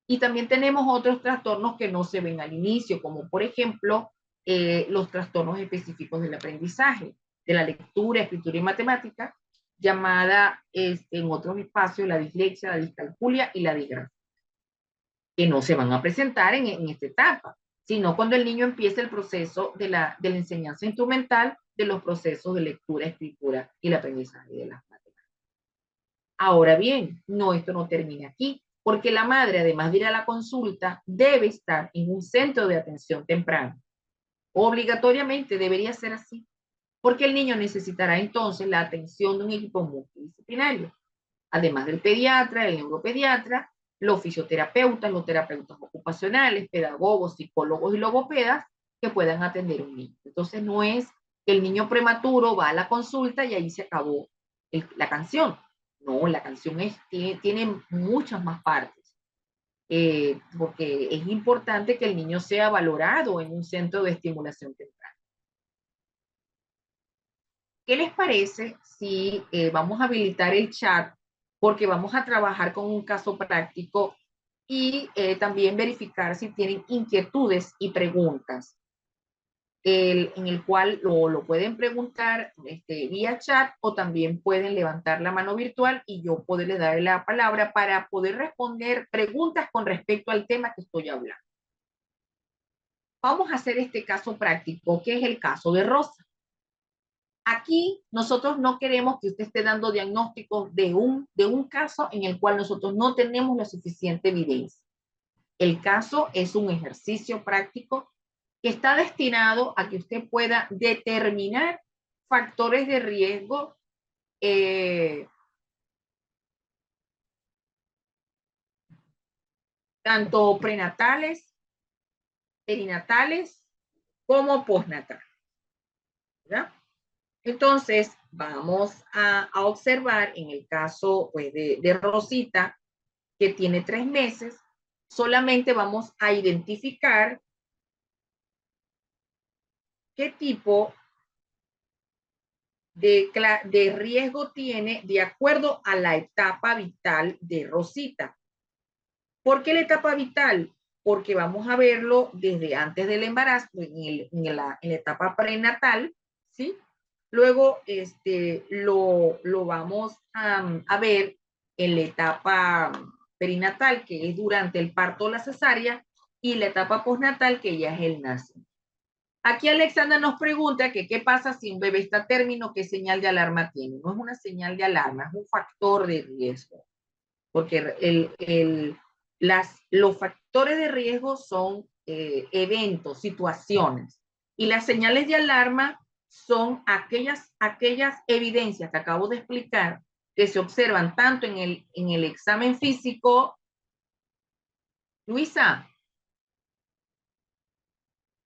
Y también tenemos otros trastornos que no se ven al inicio, como por ejemplo los trastornos específicos del aprendizaje, de la lectura, escritura y matemática, llamada en otros espacios la dislexia, la discalculia y la disgrafía, que no se van a presentar en esta etapa, sino cuando el niño empiece el proceso de la enseñanza instrumental, de los procesos de lectura, escritura y el aprendizaje de las matemáticas. Ahora bien, esto no termina aquí, porque la madre, además de ir a la consulta, debe estar en un centro de atención temprana. Obligatoriamente debería ser así, porque el niño necesitará entonces la atención de un equipo multidisciplinario, además del pediatra, el neuropediatra, los fisioterapeutas, los terapeutas ocupacionales, pedagogos, psicólogos y logopedas que puedan atender a un niño. Entonces no es que el niño prematuro va a la consulta y ahí se acabó la canción. No, la canción tiene muchas más partes, porque es importante que el niño sea valorado en un centro de estimulación temprana. ¿Qué les parece si vamos a habilitar el chat? Porque vamos a trabajar con un caso práctico y también verificar si tienen inquietudes y preguntas, en el cual lo pueden preguntar vía chat o también pueden levantar la mano virtual y yo poderles dar la palabra para poder responder preguntas con respecto al tema que estoy hablando. Vamos a hacer este caso práctico, que es el caso de Rosa. Aquí nosotros no queremos que usted esté dando diagnósticos de un caso en el cual nosotros no tenemos la suficiente evidencia. El caso es un ejercicio práctico que está destinado a que usted pueda determinar factores de riesgo tanto prenatales, perinatales como postnatales, ¿verdad? Entonces, vamos a observar en el caso pues, de Rosita, que tiene 3 meses, solamente vamos a identificar qué tipo de riesgo tiene de acuerdo a la etapa vital de Rosita. ¿Por qué la etapa vital? Porque vamos a verlo desde antes del embarazo, en la etapa prenatal, ¿sí? Luego lo vamos a ver en la etapa perinatal, que es durante el parto o la cesárea, y la etapa postnatal, que ya es el nacimiento. Aquí Alexandra nos pregunta que qué pasa si un bebé está a término, qué señal de alarma tiene. No es una señal de alarma, es un factor de riesgo, porque los factores de riesgo son eventos, situaciones, y las señales de alarma son aquellas evidencias que acabo de explicar que se observan tanto en el examen físico. Luisa,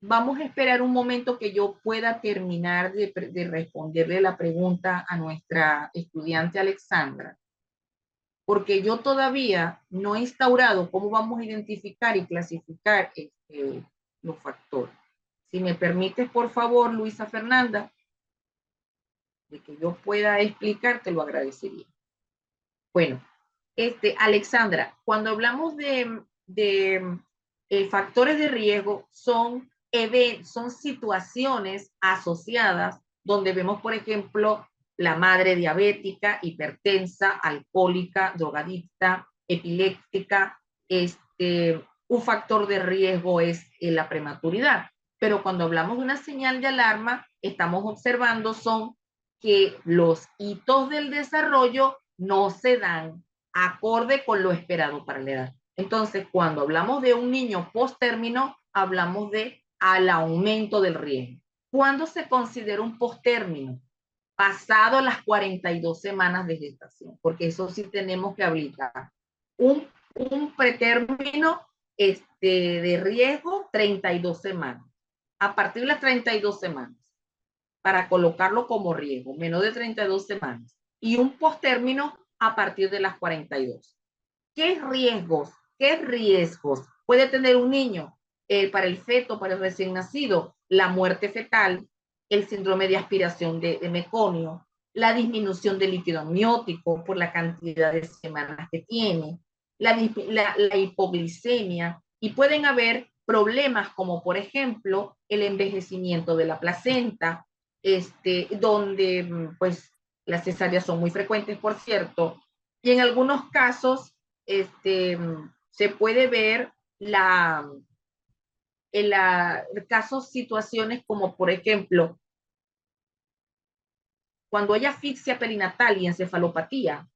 vamos a esperar un momento que yo pueda terminar de responderle la pregunta a nuestra estudiante Alexandra, porque yo todavía no he instaurado cómo vamos a identificar y clasificar los factores. Si me permites, por favor, Luisa Fernanda, de que yo pueda explicar, te lo agradecería. Bueno, Alexandra, cuando hablamos de factores de riesgo, son situaciones asociadas donde vemos, por ejemplo, la madre diabética, hipertensa, alcohólica, drogadicta, epiléptica. Un factor de riesgo es la prematuridad. Pero cuando hablamos de una señal de alarma, estamos observando son que los hitos del desarrollo no se dan acorde con lo esperado para la edad. Entonces, cuando hablamos de un niño post-término, hablamos de al aumento del riesgo. ¿Cuándo se considera un post-término? Pasado las 42 semanas de gestación, porque eso sí tenemos que habilitar. Un pretérmino de riesgo, 32 semanas. A partir de las 32 semanas, para colocarlo como riesgo, menos de 32 semanas. Y un post-término a partir de las 42. ¿Qué riesgos puede tener un niño para el feto, para el recién nacido? La muerte fetal, el síndrome de aspiración de meconio, la disminución del líquido amniótico por la cantidad de semanas que tiene, la hipoglicemia, y pueden haber problemas como, por ejemplo, el envejecimiento de la placenta, donde pues las cesáreas son muy frecuentes, por cierto, y en algunos casos se puede ver casos, situaciones como, por ejemplo, cuando hay asfixia perinatal y encefalopatía.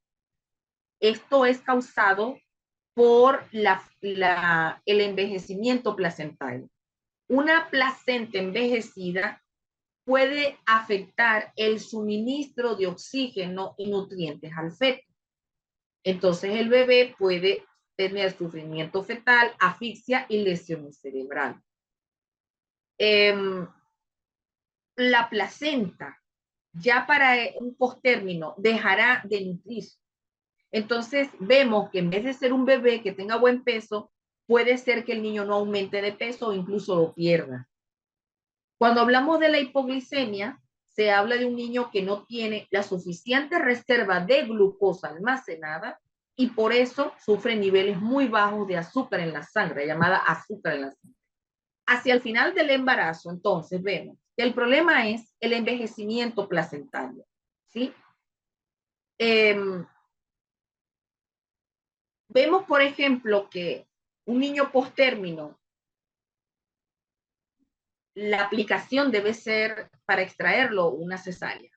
Esto es causado por el envejecimiento placental. una placenta envejecida puede afectar el suministro de oxígeno y nutrientes al feto. Entonces el bebé puede tener sufrimiento fetal, asfixia y lesiones cerebrales. La placenta ya para un postérmino dejará de nutrirse. Entonces vemos que en vez de ser un bebé que tenga buen peso, puede ser que el niño no aumente de peso o incluso lo pierda. Cuando hablamos de la hipoglicemia, se habla de un niño que no tiene la suficiente reserva de glucosa almacenada y por eso sufre niveles muy bajos de azúcar en la sangre, llamada azúcar en la sangre. Hacia el final del embarazo, entonces, vemos que el problema es el envejecimiento placentario, ¿sí? Vemos, por ejemplo, que un niño postérmino, la aplicación debe ser para extraerlo una cesárea.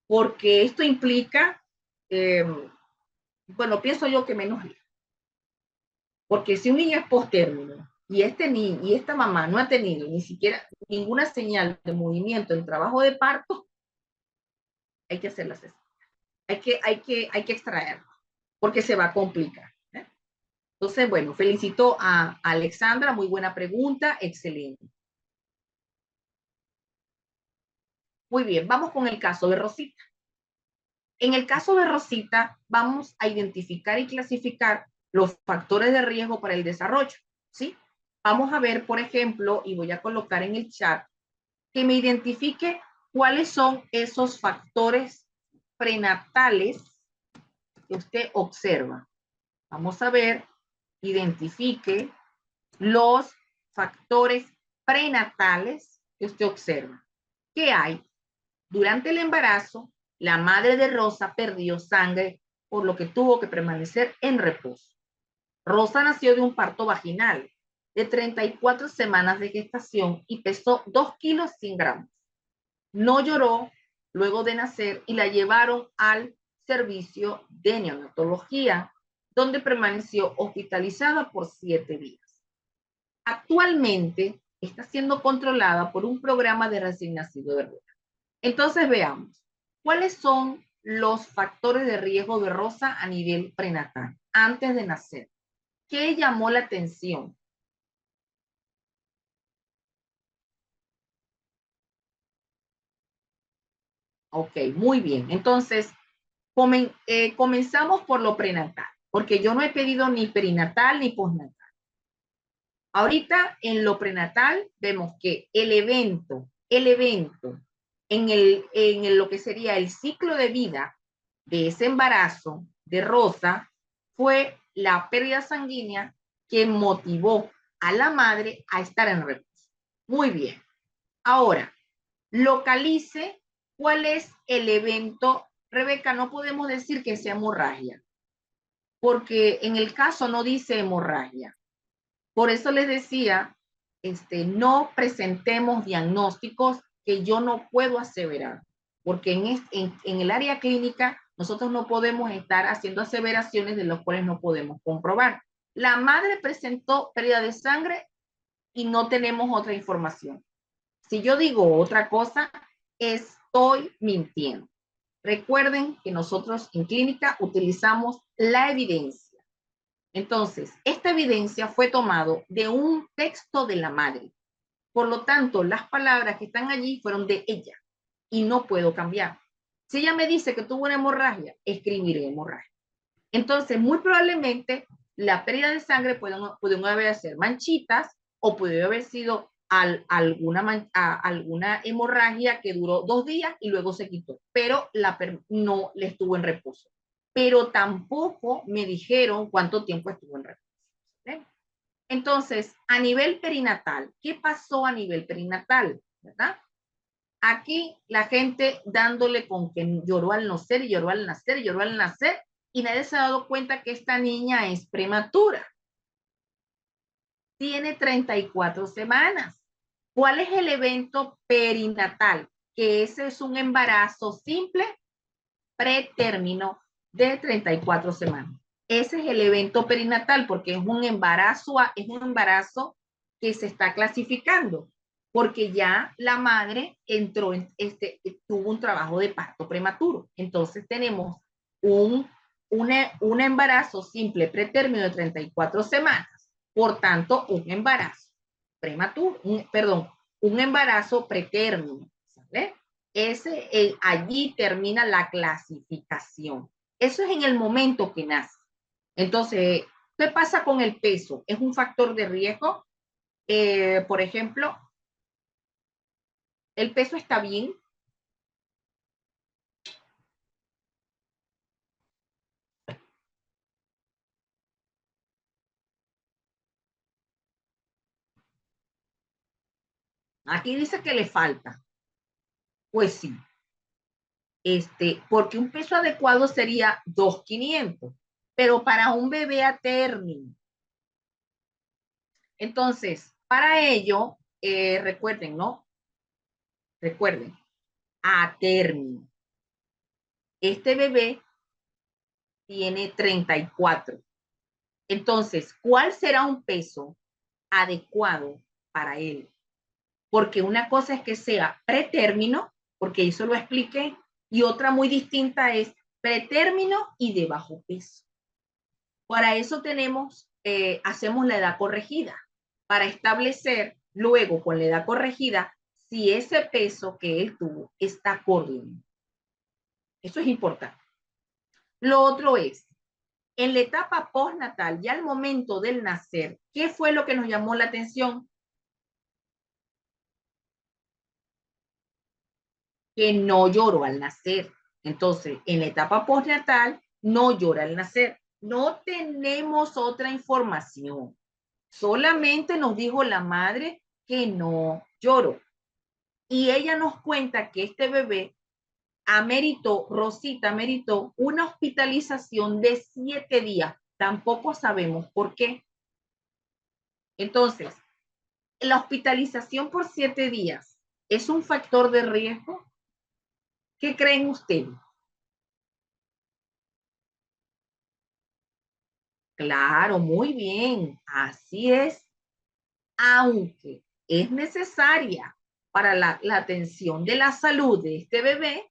Porque esto implica, bueno, pienso yo que menos riesgo. Porque si un niño es posttérmino y este niño y esta mamá no ha tenido ni siquiera ninguna señal de movimiento en trabajo de parto, hay que hacer la cesárea. Hay que extraerlo, porque se va a complicar. Entonces, bueno, felicito a Alexandra, muy buena pregunta, excelente. Muy bien, vamos con el caso de Rosita. En el caso de Rosita, vamos a identificar y clasificar los factores de riesgo para el desarrollo, ¿sí? Vamos a ver, por ejemplo, y voy a colocar en el chat, que me identifique cuáles son esos factores prenatales que usted observa. Vamos a ver, identifique los factores prenatales que usted observa. ¿Qué hay? Durante el embarazo, la madre de Rosa perdió sangre, por lo que tuvo que permanecer en reposo. Rosa nació de un parto vaginal de 34 semanas de gestación y pesó 2 kilos 100 gramos. No lloró luego de nacer y la llevaron al servicio de neonatología, donde permaneció hospitalizada por 7 días. Actualmente está siendo controlada por un programa de recién nacido de Rosa. Entonces veamos, ¿cuáles son los factores de riesgo de Rosa a nivel prenatal, antes de nacer? ¿Qué llamó la atención? Ok, muy bien. Entonces, comenzamos por lo prenatal, porque yo no he pedido ni perinatal ni postnatal. Ahorita en lo prenatal vemos que el evento en lo que sería el ciclo de vida de ese embarazo de Rosa fue la pérdida sanguínea que motivó a la madre a estar en reposo. Muy bien. Ahora, localice cuál es el evento. Rebeca, no podemos decir que sea hemorragia, porque en el caso no dice hemorragia. Por eso les decía, no presentemos diagnósticos que yo no puedo aseverar, porque en el área clínica nosotros no podemos estar haciendo aseveraciones de las cuales no podemos comprobar. La madre presentó pérdida de sangre y no tenemos otra información. Si yo digo otra cosa, estoy mintiendo. Recuerden que nosotros en clínica utilizamos la evidencia. Entonces, esta evidencia fue tomado de un texto de la madre. Por lo tanto, las palabras que están allí fueron de ella y no puedo cambiar. Si ella me dice que tuvo una hemorragia, escribiré hemorragia. Entonces, muy probablemente la pérdida de sangre pueden haber sido manchitas o puede haber sido alguna hemorragia que duró 2 días y luego se quitó, pero no le estuvo en reposo. Pero tampoco me dijeron cuánto tiempo estuvo en reposo. ¿Sí? Entonces, a nivel perinatal, ¿qué pasó a nivel perinatal? ¿Verdad? Aquí la gente dándole con que lloró al nacer, lloró al nacer, lloró al nacer, y nadie se ha dado cuenta que esta niña es prematura. Tiene 34 semanas. ¿Cuál es el evento perinatal? Que ese es un embarazo simple pretérmino de 34 semanas. Ese es el evento perinatal porque es un embarazo que se está clasificando porque ya la madre entró en tuvo un trabajo de parto prematuro. Entonces tenemos un, un embarazo simple pretérmino de 34 semanas, por tanto, un embarazo prematuro, perdón, un embarazo pretérmino, ¿sale? Allí termina la clasificación. Eso es en el momento que nace. Entonces, ¿qué pasa con el peso? ¿Es un factor de riesgo? Por ejemplo, el peso está bien. Aquí dice que le falta. Pues sí, porque un peso adecuado sería 2,500, pero para un bebé a término. Entonces, para ello, recuerden, ¿no? Recuerden, a término. Este bebé tiene 34. Entonces, ¿cuál será un peso adecuado para él? Porque una cosa es que sea pretérmino, porque eso lo expliqué, y otra muy distinta es pretérmino y de bajo peso. Para eso hacemos la edad corregida, para establecer luego con la edad corregida si ese peso que él tuvo está acorde. Eso es importante. Lo otro es, en la etapa postnatal, ya al momento del nacer, ¿qué fue lo que nos llamó la atención? Que no lloró al nacer. Entonces, en la etapa postnatal, no llora al nacer. No tenemos otra información. Solamente nos dijo la madre que no lloró. Y ella nos cuenta que este bebé Rosita meritó una hospitalización de 7 días. Tampoco sabemos por qué. Entonces, la hospitalización por 7 días es un factor de riesgo. ¿Qué creen ustedes? Claro, muy bien, así es, aunque es necesaria para la atención de la salud de este bebé,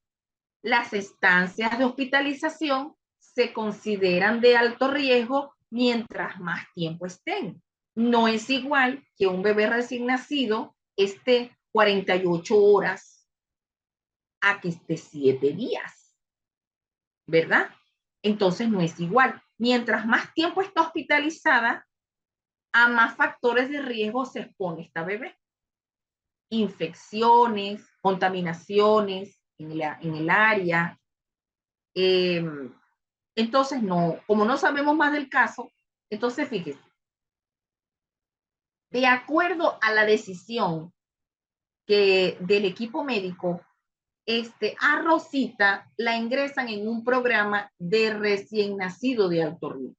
las estancias de hospitalización se consideran de alto riesgo mientras más tiempo estén. No es igual que un bebé recién nacido esté 48 horas a que esté 7 días, ¿verdad? Entonces no es igual. Mientras más tiempo está hospitalizada, a más factores de riesgo se expone esta bebé. Infecciones, contaminaciones en el área. Eh, entonces, no, como no sabemos más del caso, entonces fíjese, de acuerdo a la decisión del equipo médico, a Rosita la ingresan en un programa de recién nacido de alto riesgo.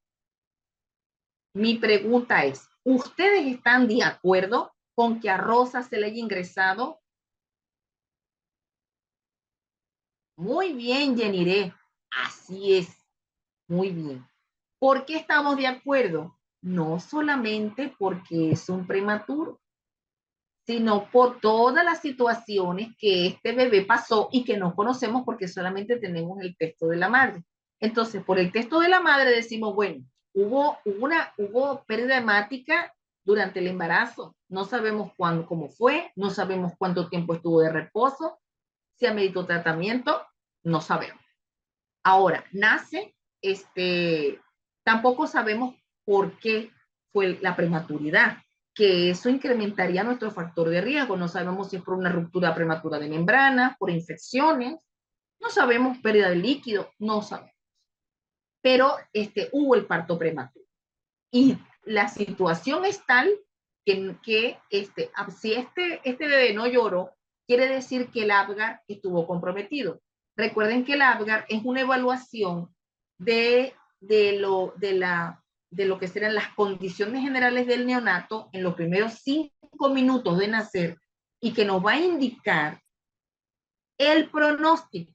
Mi pregunta es, ¿ustedes están de acuerdo con que a Rosa se le haya ingresado? Muy bien, Yeniré. Así es. Muy bien. ¿Por qué estamos de acuerdo? No solamente porque es un prematuro, sino por todas las situaciones que este bebé pasó y que no conocemos porque solamente tenemos el texto de la madre. Entonces, por el texto de la madre decimos, bueno, hubo pérdida hemática durante el embarazo. No sabemos cuándo, cómo fue, no sabemos cuánto tiempo estuvo de reposo, si ameritó tratamiento, no sabemos. Ahora, nace, tampoco sabemos por qué fue la prematuridad, que eso incrementaría nuestro factor de riesgo. No sabemos si es por una ruptura prematura de membrana, por infecciones, no sabemos pérdida de líquido, no sabemos. Pero hubo el parto prematuro. Y la situación es tal que si este bebé no lloró, quiere decir que el Apgar estuvo comprometido. Recuerden que el Apgar es una evaluación de lo que serán las condiciones generales del neonato en los primeros 5 minutos de nacer y que nos va a indicar el pronóstico.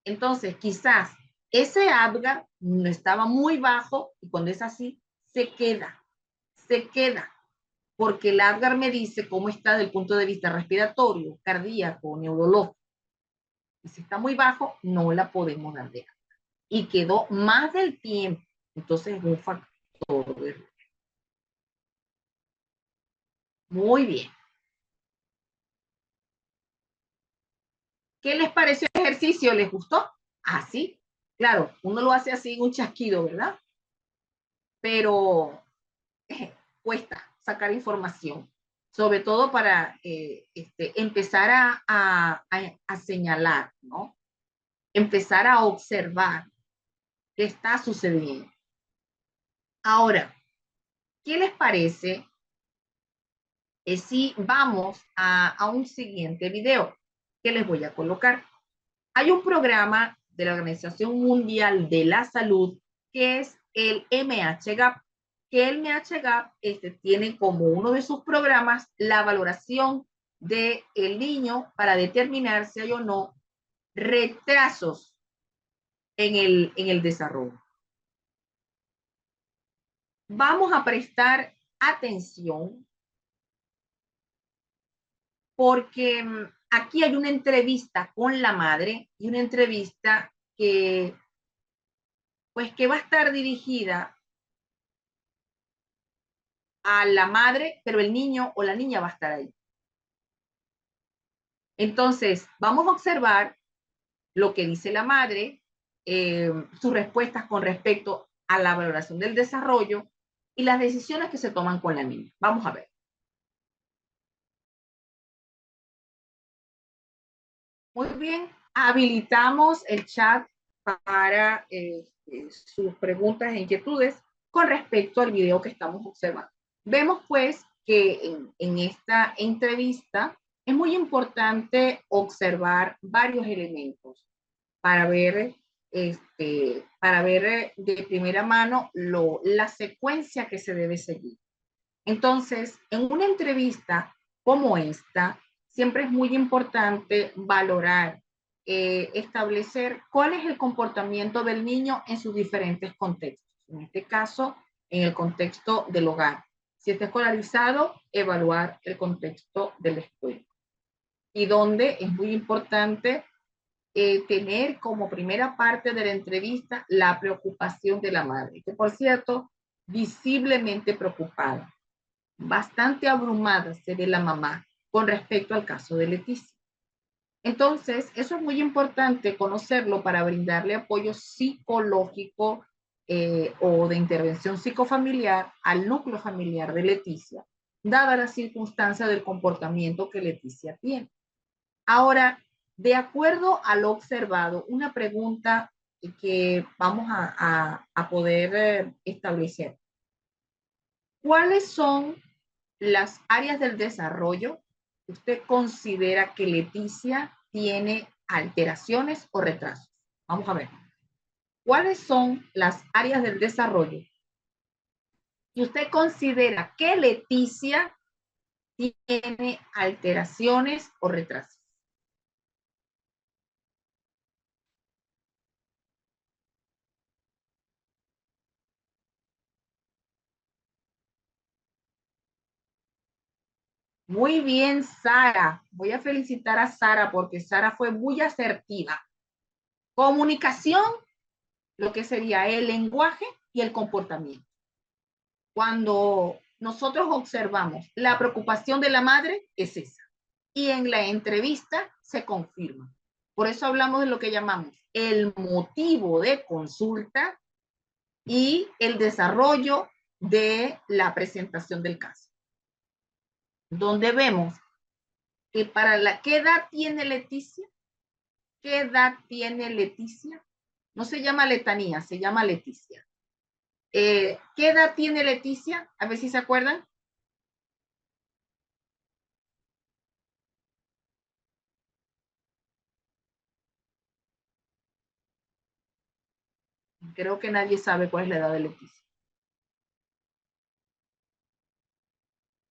Entonces, quizás ese Apgar no estaba muy bajo y cuando es así, se queda, porque el Apgar me dice cómo está desde el punto de vista respiratorio, cardíaco, neurológico. Y si está muy bajo, no la podemos dar de alta. Y quedó más del tiempo. Entonces es un factor de riesgo. Muy bien. ¿Qué les pareció el ejercicio? ¿Les gustó? Así. Claro, uno lo hace así en un chasquido, ¿verdad? Pero cuesta sacar información, sobre todo para empezar a señalar, ¿no? Empezar a observar qué está sucediendo. Ahora, ¿qué les parece si vamos a un siguiente video que les voy a colocar? Hay un programa de la Organización Mundial de la Salud que es el MHGAP, que el MHGAP tiene como uno de sus programas la valoración del niño para determinar si hay o no retrasos en el desarrollo. Vamos a prestar atención porque aquí hay una entrevista con la madre y una entrevista que va a estar dirigida a la madre, pero el niño o la niña va a estar ahí. Entonces, vamos a observar lo que dice la madre, sus respuestas con respecto a la valoración del desarrollo y las decisiones que se toman con la niña. Vamos a ver. Muy bien, habilitamos el chat para sus preguntas e inquietudes con respecto al video que estamos observando. Vemos pues que en esta entrevista es muy importante observar varios elementos para ver, para ver de primera mano la secuencia que se debe seguir. Entonces, en una entrevista como esta, siempre es muy importante valorar, establecer cuál es el comportamiento del niño en sus diferentes contextos. En este caso, en el contexto del hogar. Si está escolarizado, evaluar el contexto de la escuela. Y donde es muy importante tener como primera parte de la entrevista la preocupación de la madre, que por cierto, visiblemente preocupada, bastante abrumada se ve la mamá con respecto al caso de Leticia. Entonces, eso es muy importante conocerlo para brindarle apoyo psicológico o de intervención psicofamiliar al núcleo familiar de Leticia, dada la circunstancia del comportamiento que Leticia tiene. Ahora, de acuerdo a lo observado, una pregunta que vamos a poder establecer. ¿Cuáles son las áreas del desarrollo que usted considera que Leticia tiene alteraciones o retrasos? Vamos a ver. ¿Cuáles son las áreas del desarrollo que usted considera que Leticia tiene alteraciones o retrasos? Muy bien, Sara. Voy a felicitar a Sara porque Sara fue muy asertiva. Comunicación, lo que sería el lenguaje y el comportamiento. Cuando nosotros observamos la preocupación de la madre, es esa. Y en la entrevista se confirma. Por eso hablamos de lo que llamamos el motivo de consulta y el desarrollo de la presentación del caso. Donde vemos que ¿qué edad tiene Leticia? ¿Qué edad tiene Leticia? No se llama Letanía, se llama Leticia. ¿Qué edad tiene Leticia? A ver si se acuerdan. Creo que nadie sabe cuál es la edad de Leticia.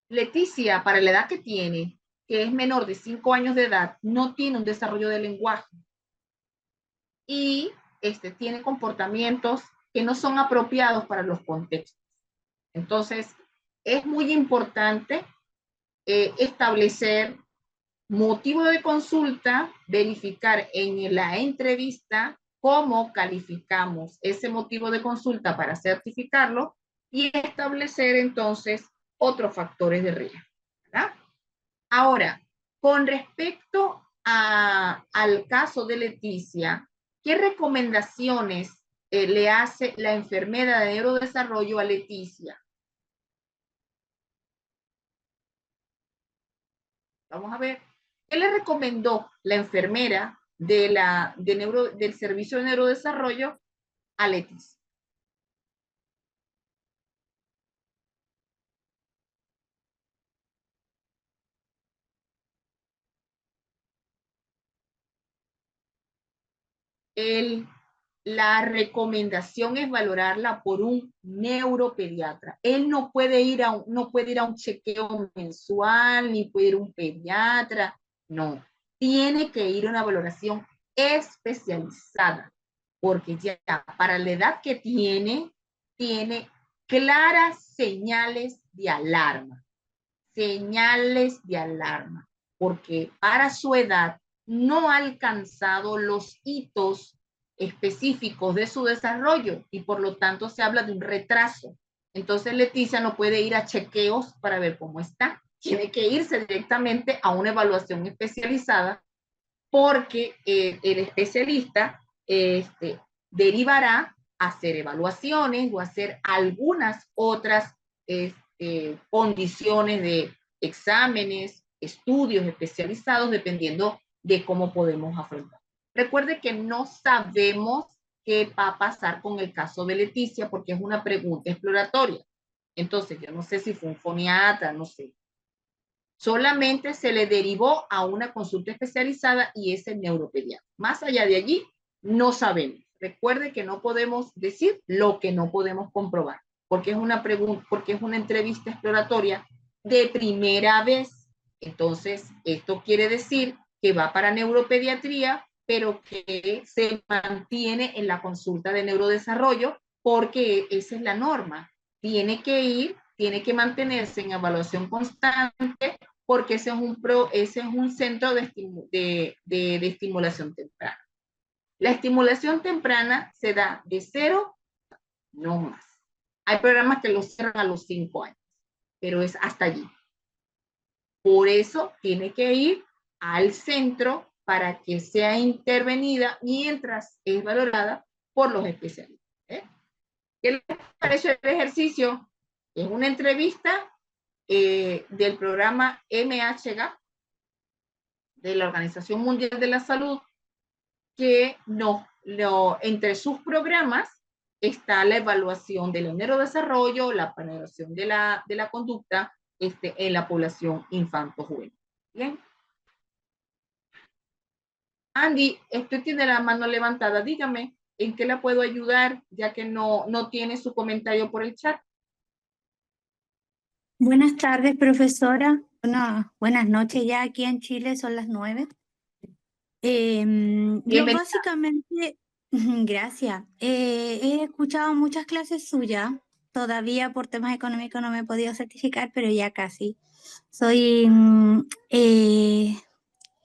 Leticia, para la edad que tiene, que es menor de 5 años de edad, no tiene un desarrollo del lenguaje. Y tiene comportamientos que no son apropiados para los contextos. Entonces, es muy importante establecer motivo de consulta, verificar en la entrevista cómo calificamos ese motivo de consulta para certificarlo y establecer entonces otros factores de riesgo, ¿verdad? Ahora, con respecto al caso de Leticia, ¿qué recomendaciones le hace la enfermera de neurodesarrollo a Leticia? Vamos a ver. ¿Qué le recomendó la enfermera del servicio de neurodesarrollo a Leticia? La recomendación es valorarla por un neuropediatra. Él no puede ir a un chequeo mensual, ni puede ir a un pediatra. No, tiene que ir a una valoración especializada, porque ya para la edad que tiene claras señales de alarma, porque para su edad no ha alcanzado los hitos específicos de su desarrollo y por lo tanto se habla de un retraso. Entonces Leticia no puede ir a chequeos para ver cómo está, tiene que irse directamente a una evaluación especializada porque el especialista derivará a hacer evaluaciones o hacer algunas otras condiciones de exámenes, estudios especializados, dependiendo de cómo podemos afrontar. Recuerde que no sabemos qué va a pasar con el caso de Leticia porque es una pregunta exploratoria. Entonces, yo no sé si fue un foniatra, no sé. Solamente se le derivó a una consulta especializada y es el neuropediatra. Más allá de allí, no sabemos. Recuerde que no podemos decir lo que no podemos comprobar, porque es una pregunta, porque es una entrevista exploratoria de primera vez. Entonces, esto quiere decir que va para neuropediatría, pero que se mantiene en la consulta de neurodesarrollo, porque esa es la norma. Tiene que mantenerse en evaluación constante porque ese es un centro de estimulación temprana. La estimulación temprana se da de 0, no más. Hay programas que los cierran a los 5 años, pero es hasta allí. Por eso tiene que ir al centro para que sea intervenida mientras es valorada por los especialistas. ¿Qué les parece el ejercicio? Es una entrevista del programa MHGA de la Organización Mundial de la Salud, que entre sus programas está la evaluación del neurodesarrollo, la evaluación de la conducta en la población infanto-juvenil. Bien. Andy, usted tiene la mano levantada. Dígame, ¿en qué la puedo ayudar? Ya que no tiene su comentario por el chat. Buenas tardes, profesora. Bueno, buenas noches, ya aquí en Chile son las 9. Yo básicamente, gracias, he escuchado muchas clases suyas, todavía por temas económicos no me he podido certificar, pero ya casi.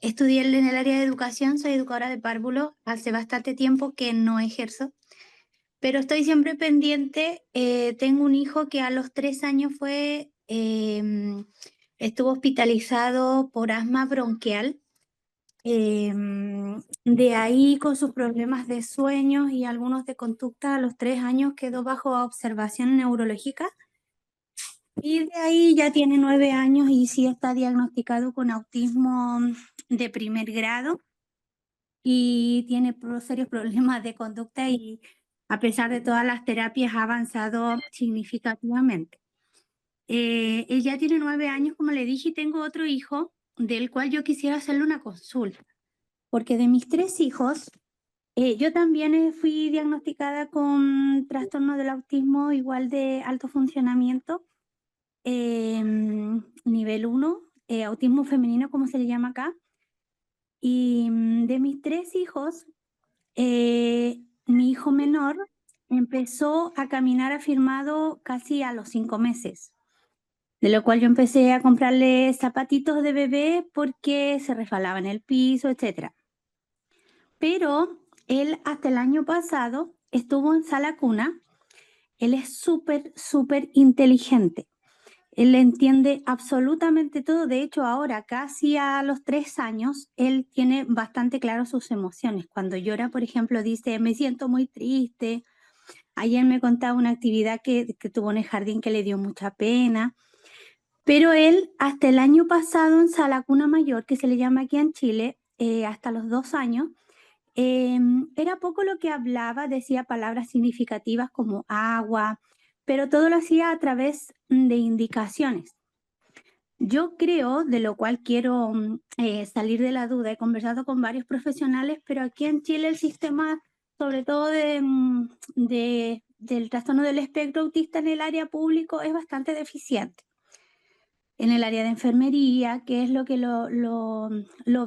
Estudié en el área de educación, soy educadora de párvulos, hace bastante tiempo que no ejerzo, pero estoy siempre pendiente. Tengo un hijo que a los 3 años estuvo hospitalizado por asma bronquial. De ahí con sus problemas de sueños y algunos de conducta, a los 3 años quedó bajo observación neurológica y de ahí ya tiene 9 años y sí está diagnosticado con autismo de primer grado y tiene serios problemas de conducta y a pesar de todas las terapias ha avanzado significativamente. Él ya tiene 9 años, como le dije, y tengo otro hijo del cual yo quisiera hacerle una consulta, porque de mis 3 hijos, yo también fui diagnosticada con trastorno del autismo igual de alto funcionamiento, nivel 1, autismo femenino como se le llama acá. Y de mis 3 hijos, mi hijo menor empezó a caminar afirmado casi a los 5 meses, de lo cual yo empecé a comprarle zapatitos de bebé porque se resbalaba en el piso, etc. Pero él hasta el año pasado estuvo en sala cuna. Él es súper, súper inteligente. Él entiende absolutamente todo. De hecho, ahora, casi a los 3 años, él tiene bastante claro sus emociones. Cuando llora, por ejemplo, dice, me siento muy triste. Ayer me contaba una actividad que tuvo en el jardín que le dio mucha pena. Pero él, hasta el año pasado, en sala cuna mayor, que se le llama aquí en Chile, hasta los 2 años, era poco lo que hablaba, decía palabras significativas como agua, pero todo lo hacía a través de indicaciones. Yo creo, de lo cual quiero salir de la duda, he conversado con varios profesionales, pero aquí en Chile el sistema, sobre todo del trastorno del espectro autista en el área público, es bastante deficiente. En el área de enfermería, que es lo que lo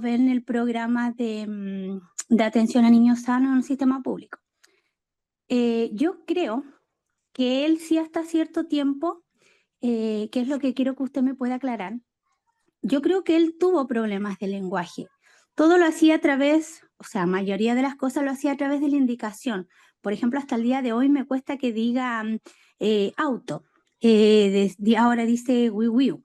ve en el programa de atención a niños sanos en el sistema público. Yo creo que él sí hasta cierto tiempo, que es lo que quiero que usted me pueda aclarar, yo creo que él tuvo problemas de lenguaje. Todo lo hacía a través, o sea, mayoría de las cosas lo hacía a través de la indicación. Por ejemplo, hasta el día de hoy me cuesta que diga auto. Ahora dice wiu,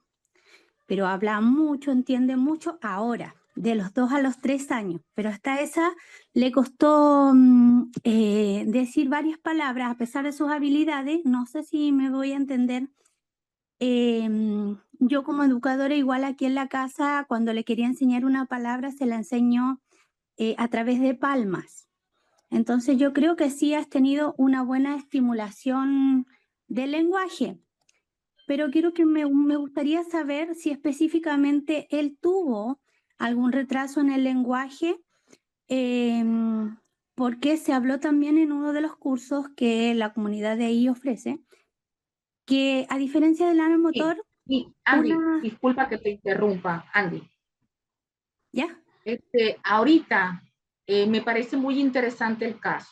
pero habla mucho, entiende mucho ahora, de los 2 a los 3 años. Pero hasta esa le costó decir varias palabras a pesar de sus habilidades. No sé si me voy a entender. Yo como educadora, igual aquí en la casa, cuando le quería enseñar una palabra, se la enseño a través de palmas. Entonces yo creo que sí has tenido una buena estimulación del lenguaje, pero quiero que me gustaría saber si específicamente él tuvo algún retraso en el lenguaje, porque se habló también en uno de los cursos que la comunidad de ahí ofrece, que a diferencia del área motor, Sí, Andy, disculpa que te interrumpa, Andy. ¿ya? Ahorita me parece muy interesante el caso,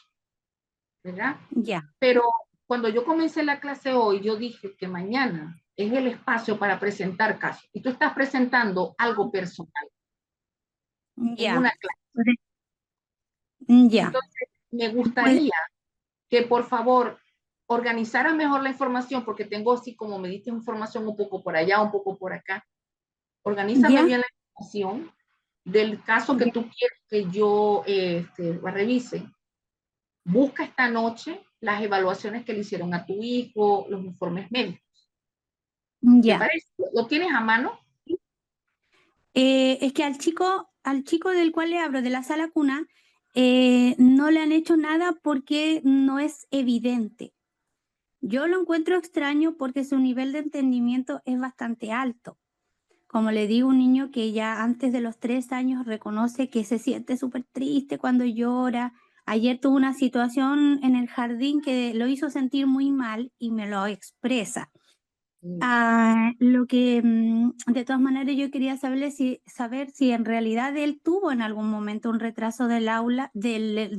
¿verdad? Ya. Pero cuando yo comencé la clase hoy, yo dije que mañana es el espacio para presentar casos. Y tú estás presentando algo personal en Ya. una clase. Ya. Entonces, me Pues, gustaría que por favor organizara mejor la información, porque tengo así como me diste información un poco por allá, un poco por acá. Organízame ya. bien la información del caso que Ya. tú quieres que yo revise. Busca esta noche las evaluaciones que le hicieron a tu hijo, los informes médicos. ¿Te Ya. parece? ¿Lo tienes a mano? Es que al chico del cual le hablo, de la sala cuna, no le han hecho nada porque no es evidente. Yo lo encuentro extraño porque su nivel de entendimiento es bastante alto. Como le digo, un niño que ya antes de los 3 años reconoce que se siente súper triste cuando llora. Ayer tuvo una situación en el jardín que lo hizo sentir muy mal y me lo expresa. Lo que de todas maneras yo quería saber si en realidad él tuvo en algún momento un retraso del No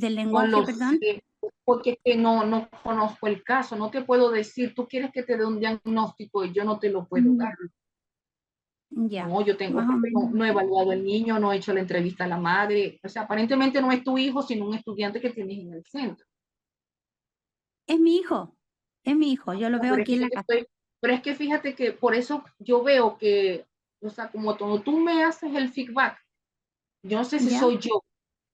lenguaje, lo perdón. sé, porque no conozco el caso, no te puedo decir, tú quieres que te dé un diagnóstico y yo no te lo puedo Ya, dar. ya, No, yo tengo, más o menos. no he evaluado el niño, no he hecho la entrevista a la madre, o sea, aparentemente no es tu hijo, sino un estudiante que tienes en el centro. Es mi hijo, yo lo veo Pero es aquí en que, la casa. pero es que fíjate que por eso yo veo que, o sea, como cuando tú me haces el feedback, yo no sé si ¿Ya? soy yo,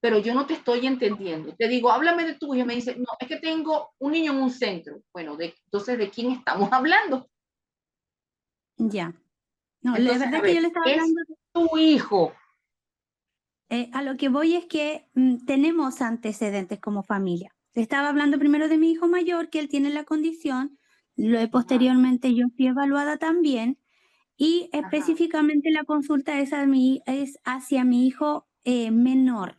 pero yo no te estoy entendiendo. Te digo, háblame de tu hijo, y me dice, no, es que tengo un niño en un centro. Bueno, entonces, ¿de quién estamos hablando? Ya. No, la Entonces, verdad a es que yo ver, le estaba es hablando, tu hijo. a lo que voy es que tenemos antecedentes como familia. Le estaba hablando primero de mi hijo mayor, que él tiene la condición, posteriormente yo fui evaluada también, y Ajá. específicamente la consulta es hacia mi hijo menor,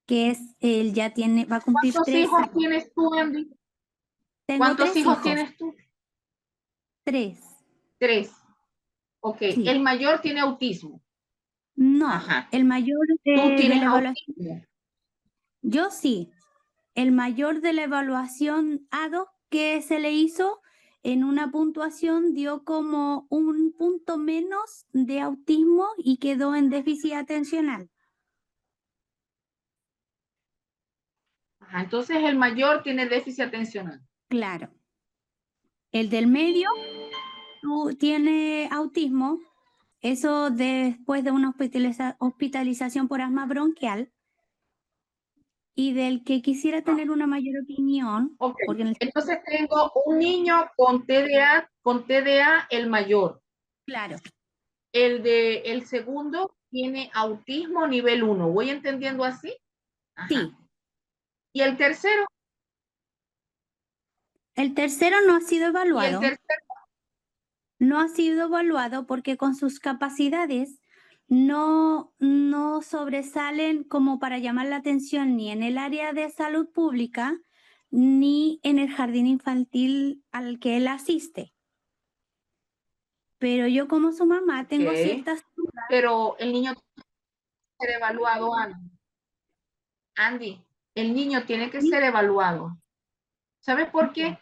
que él ya va a cumplir ¿Cuántos 3 hijos años. tienes tú, Andy? Tengo ¿Cuántos 3 hijos hijos, tienes tú? 3. 3. Ok, Sí. el mayor tiene autismo. No, Ajá. el mayor Tú de tienes la evaluación, autismo. yo sí. el mayor de la evaluación ADO que se le hizo en una puntuación dio como 1 punto menos de autismo y quedó en déficit atencional. Ajá, entonces el mayor tiene déficit atencional. Claro. El del medio tiene autismo, eso después de una hospitalización por asma bronquial. Y del que quisiera tener una mayor opinión, Ok, porque entonces tengo un niño con TDA el mayor. claro, El segundo tiene autismo nivel 1. ¿Voy entendiendo así? Ajá. sí. ¿Y el tercero? El tercero no ha sido ¿Y el evaluado. tercero? No ha sido evaluado porque con sus capacidades no sobresalen como para llamar la atención ni en el área de salud pública ni en el jardín infantil al que él asiste. Pero yo como su mamá tengo Ok. ciertas dudas. Pero el niño tiene que ser evaluado, Andy. Andy, el niño tiene que ser evaluado. ¿Sabes por qué?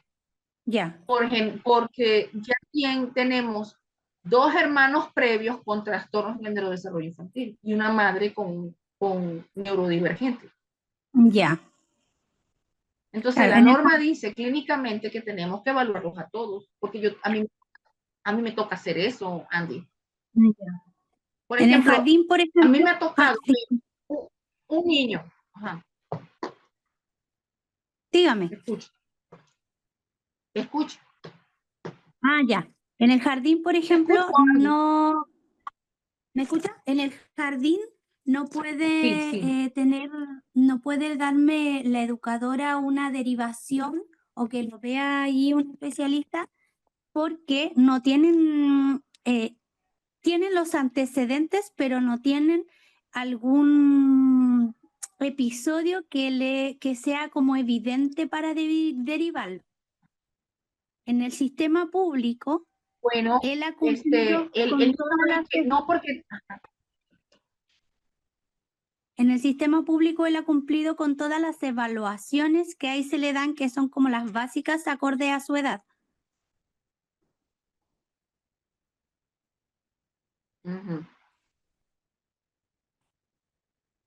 Ya, Porque ya bien tenemos 2 hermanos previos con trastornos de neurodesarrollo infantil y una madre con neurodivergente. ya. Entonces, Claro, la norma dice clínicamente que tenemos que evaluarlos a todos, porque a mí me toca hacer eso, Andy. Por en el ejemplo, jardín, por ejemplo. a mí me ha tocado sí, un niño. Ajá, dígame. escucha, escucha. Ya. En el jardín, por ejemplo, Escucha, Andy. no. ¿Me escucha? En el jardín no Sí, puede sí. no puede darme la educadora una derivación o que lo vea ahí un especialista porque no tienen, tienen los antecedentes, pero no tienen algún episodio que sea como evidente para derivarlo. En el sistema público, Bueno, él ha cumplido él con no todas sabe que, no porque, En el sistema público él ha cumplido con todas las evaluaciones que ahí se le dan, que son como las básicas acorde a su edad. uh-huh.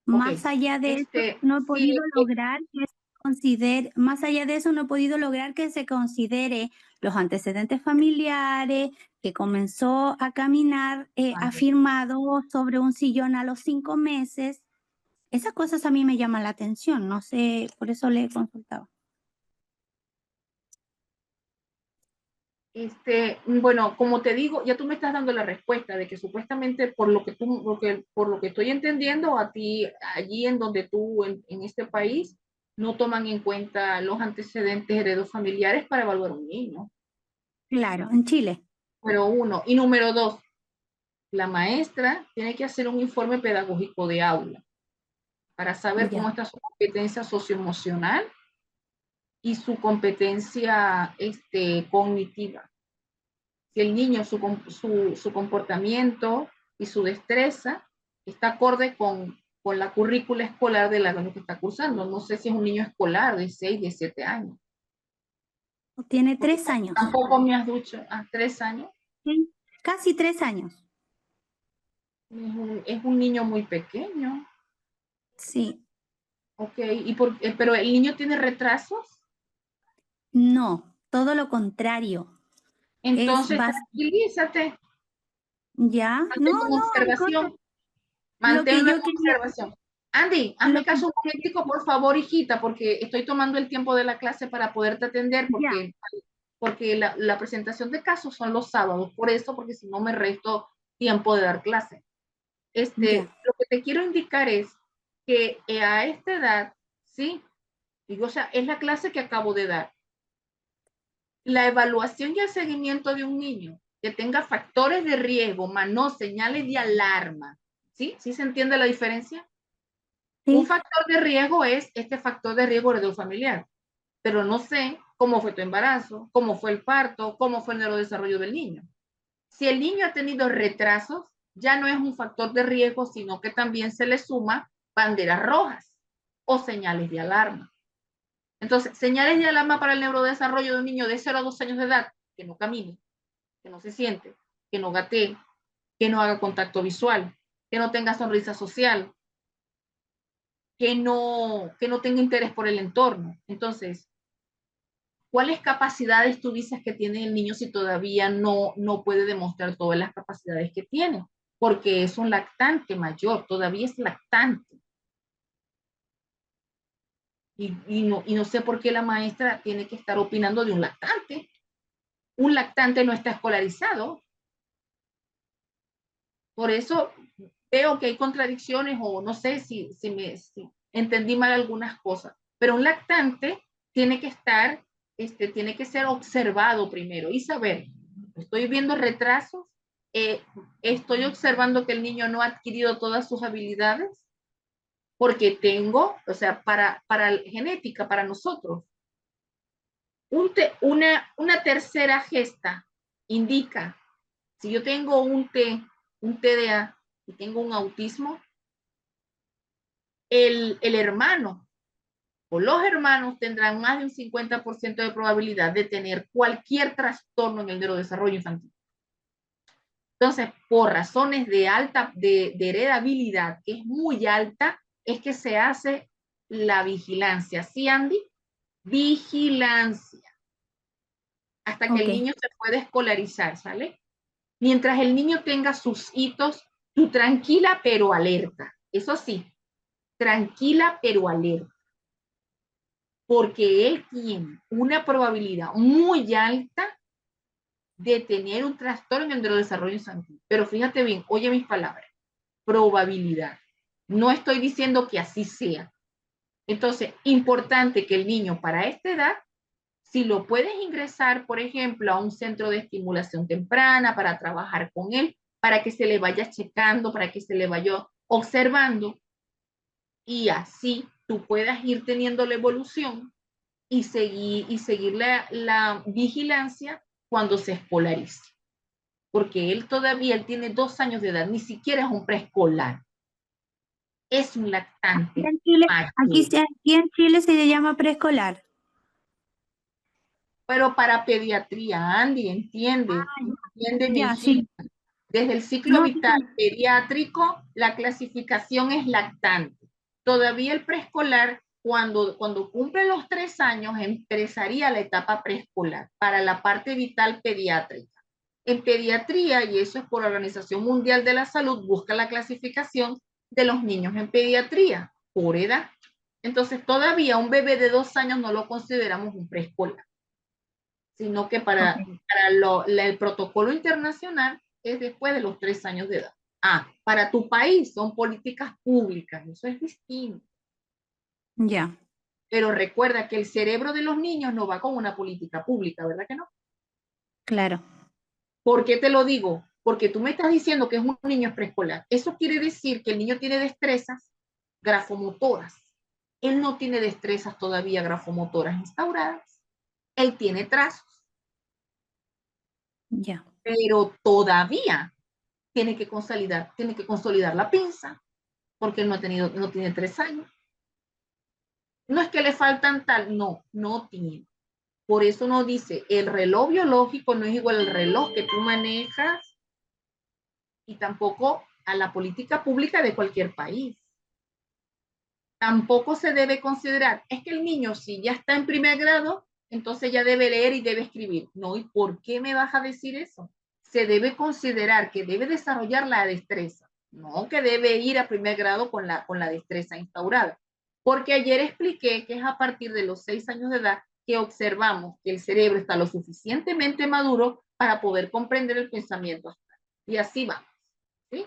Más Ok, allá de eso, no he sí, podido lograr que se considere, más allá de eso, no he podido lograr que se considere los antecedentes familiares, que comenzó a caminar afirmado sobre un sillón a los 5 meses. Esas cosas a mí me llaman la atención, no sé, por eso le he consultado. Bueno, como te digo, ya tú me estás dando la respuesta de que supuestamente por lo que estoy entendiendo, a ti, allí en donde tú, en este país, no toman en cuenta los antecedentes heredofamiliares para evaluar a un niño. Claro, en Chile. Número 1. Y número 2, la maestra tiene que hacer un informe pedagógico de aula para saber cómo Ya. está su competencia socioemocional y su competencia cognitiva. Si el niño, su comportamiento y su destreza está acorde con la currícula escolar del año que está cursando. No sé si es un niño escolar de 6, de 7 años. Tiene 3 años. Tampoco me has dicho, 3 años. Sí, casi 3 años. Es un niño muy pequeño. Sí. Ok, pero el niño tiene retrasos. No, todo lo contrario. Entonces, tranquilízate. Ya, no, Mantén tu observación. lo que Manténlo en yo quería, observación. Andy, lo hazme que, caso un momentico, por favor, hijita, porque estoy tomando el tiempo de la clase para poderte atender, ya, porque la presentación de casos son los sábados, por eso, porque si no me resto tiempo de dar clase. ya, Lo que te quiero indicar es que a esta edad, ¿sí? Digo, o sea, es la clase que acabo de dar. La evaluación y el seguimiento de un niño que tenga factores de riesgo, más no señales de alarma, ¿sí? ¿Sí se entiende la diferencia? sí, Un factor de riesgo es este factor de riesgo heredofamiliar, pero no sé cómo fue tu embarazo, cómo fue el parto, cómo fue el neurodesarrollo del niño. Si el niño ha tenido retrasos, ya no es un factor de riesgo, sino que también se le suma banderas rojas o señales de alarma. Entonces, señales de alarma para el neurodesarrollo de un niño de 0 a 2 años de edad: que no camine, que no se siente, que no gatee, que no haga contacto visual, que no tenga sonrisa social, que no tenga interés por el entorno. Entonces, ¿cuáles capacidades tú dices que tiene el niño si todavía no puede demostrar todas las capacidades que tiene? Porque es un lactante mayor, todavía es lactante. Y no sé por qué la maestra tiene que estar opinando de un lactante. Un lactante no está escolarizado. Por eso veo que hay contradicciones, o no sé si entendí mal algunas cosas. Pero un lactante tiene que estar, tiene que ser observado primero y saber, estoy viendo retrasos, estoy observando que el niño no ha adquirido todas sus habilidades, porque tengo, o sea, para genética, para nosotros, una tercera gesta indica, si yo tengo un TDA y tengo un autismo, el hermano o los hermanos tendrán más de un 50% de probabilidad de tener cualquier trastorno en el neurodesarrollo infantil. Entonces, por razones de heredabilidad, que es muy alta, es que se hace la vigilancia. ¿Sí, Andy? Vigilancia. Hasta que el niño se puede escolarizar, ¿sale? Mientras el niño tenga sus hitos, tú tranquila pero alerta. Eso sí, tranquila pero alerta. Porque él tiene una probabilidad muy alta de tener un trastorno en el neurodesarrollo infantil. Pero fíjate bien, oye mis palabras, probabilidad. No estoy diciendo que así sea. Entonces, importante que el niño para esta edad, si lo puedes ingresar, por ejemplo, a un centro de estimulación temprana para trabajar con él, para que se le vaya checando, para que se le vaya observando, y así tú puedas ir teniendo la evolución y seguir la vigilancia cuando se escolarice. Porque él tiene 2 años de edad, ni siquiera es un preescolar, es un lactante. Aquí en Chile se le llama preescolar. Pero para pediatría, Andy, entiende mi Ya, sí. hijita. Desde el ciclo No, vital pediátrico, la clasificación es lactante. Todavía el preescolar, cuando cumple los 3 años, empezaría la etapa preescolar para la parte vital pediátrica. En pediatría, y eso es por la Organización Mundial de la Salud, busca la clasificación de los niños en pediatría por edad. Entonces, todavía un bebé de 2 años no lo consideramos un preescolar, sino que el protocolo internacional es después de los 3 años de edad. Para tu país son políticas públicas, eso es distinto. ya, Pero recuerda que el cerebro de los niños no va con una política pública, ¿verdad que no? claro. ¿Por qué te lo digo? Porque tú me estás diciendo que es un niño preescolar. Eso quiere decir que el niño tiene destrezas grafomotoras. Él no tiene destrezas todavía grafomotoras instauradas. Él tiene trazos, Ya. pero todavía tiene que consolidar la pinza, porque él no tiene 3 años. No es que le faltan tal, no tiene. Por eso uno dice, el reloj biológico no es igual al reloj que tú manejas y tampoco a la política pública de cualquier país. Tampoco se debe considerar, es que el niño si ya está en primer grado, entonces ya debe leer y debe escribir. No, ¿y por qué me vas a decir eso? Se debe considerar que debe desarrollar la destreza, no que debe ir a primer grado con la destreza instaurada. Porque ayer expliqué que es a partir de los 6 años de edad que observamos que el cerebro está lo suficientemente maduro para poder comprender el pensamiento astral. Y así vamos. ¿Sí?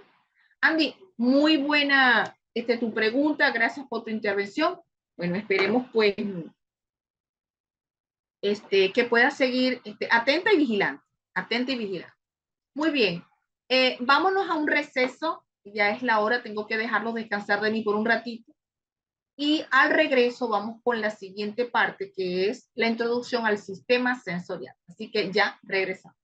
Andy, muy buena tu pregunta, gracias por tu intervención. Bueno, esperemos pues que puedas seguir atenta y vigilante, atenta y vigilante. Muy bien, vámonos a un receso, ya es la hora, tengo que dejarlos descansar de mí por un ratito. Y al regreso vamos con la siguiente parte, que es la introducción al sistema sensorial. Así que ya regresamos.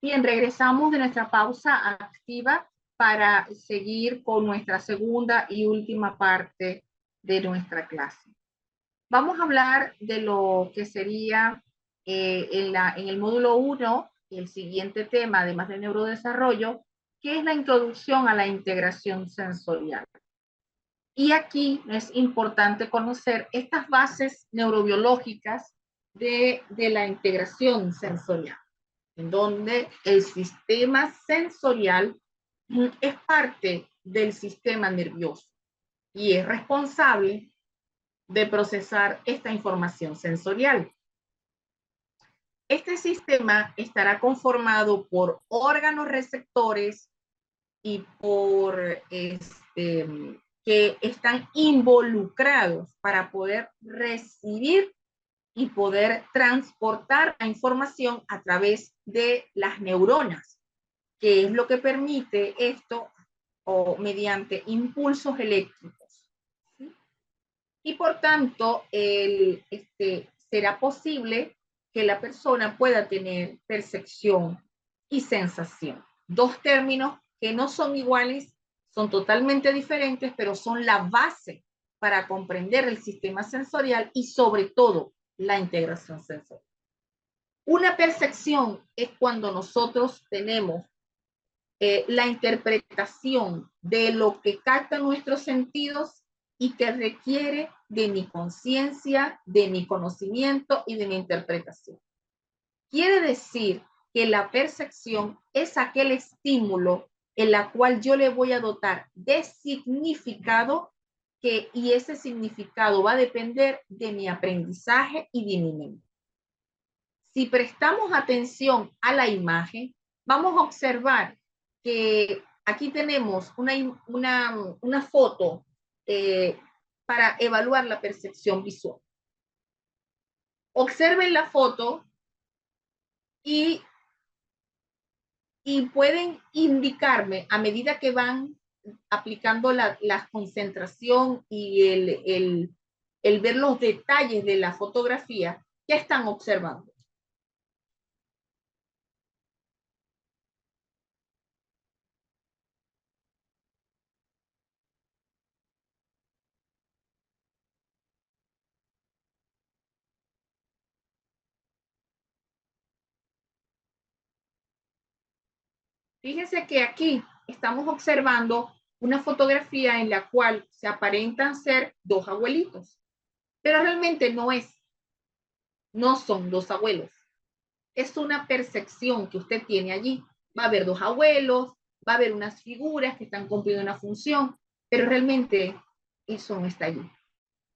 Bien, regresamos de nuestra pausa activa para seguir con nuestra segunda y última parte de nuestra clase. Vamos a hablar de lo que sería en el módulo 1, el siguiente tema, además del neurodesarrollo, que es la introducción a la integración sensorial. Y aquí es importante conocer estas bases neurobiológicas de la integración sensorial, en donde el sistema sensorial es parte del sistema nervioso y es responsable de procesar esta información sensorial. Este sistema estará conformado por órganos receptores y por que están involucrados para poder recibir y poder transportar la información a través de las neuronas, que es lo que permite esto o mediante impulsos eléctricos. ¿Sí? Y por tanto, será posible que la persona pueda tener percepción y sensación. Dos términos que no son iguales, son totalmente diferentes, pero son la base para comprender el sistema sensorial y sobre todo la integración sensorial. Una percepción es cuando nosotros tenemos la interpretación de lo que captan nuestros sentidos y que requiere de mi conciencia, de mi conocimiento y de mi interpretación. Quiere decir que la percepción es aquel estímulo en la cual yo le voy a dotar de significado y ese significado va a depender de mi aprendizaje y de mi mente. Si prestamos atención a la imagen, vamos a observar que aquí tenemos una foto para evaluar la percepción visual. Observen la foto y pueden indicarme a medida que van aplicando la concentración y el ver los detalles de la fotografía, ¿qué están observando? Fíjense que aquí estamos observando una fotografía en la cual se aparentan ser dos abuelitos, pero realmente no son dos abuelos. Es una percepción que usted tiene allí. Va a haber dos abuelos, va a haber unas figuras que están cumpliendo una función, pero realmente eso no está allí.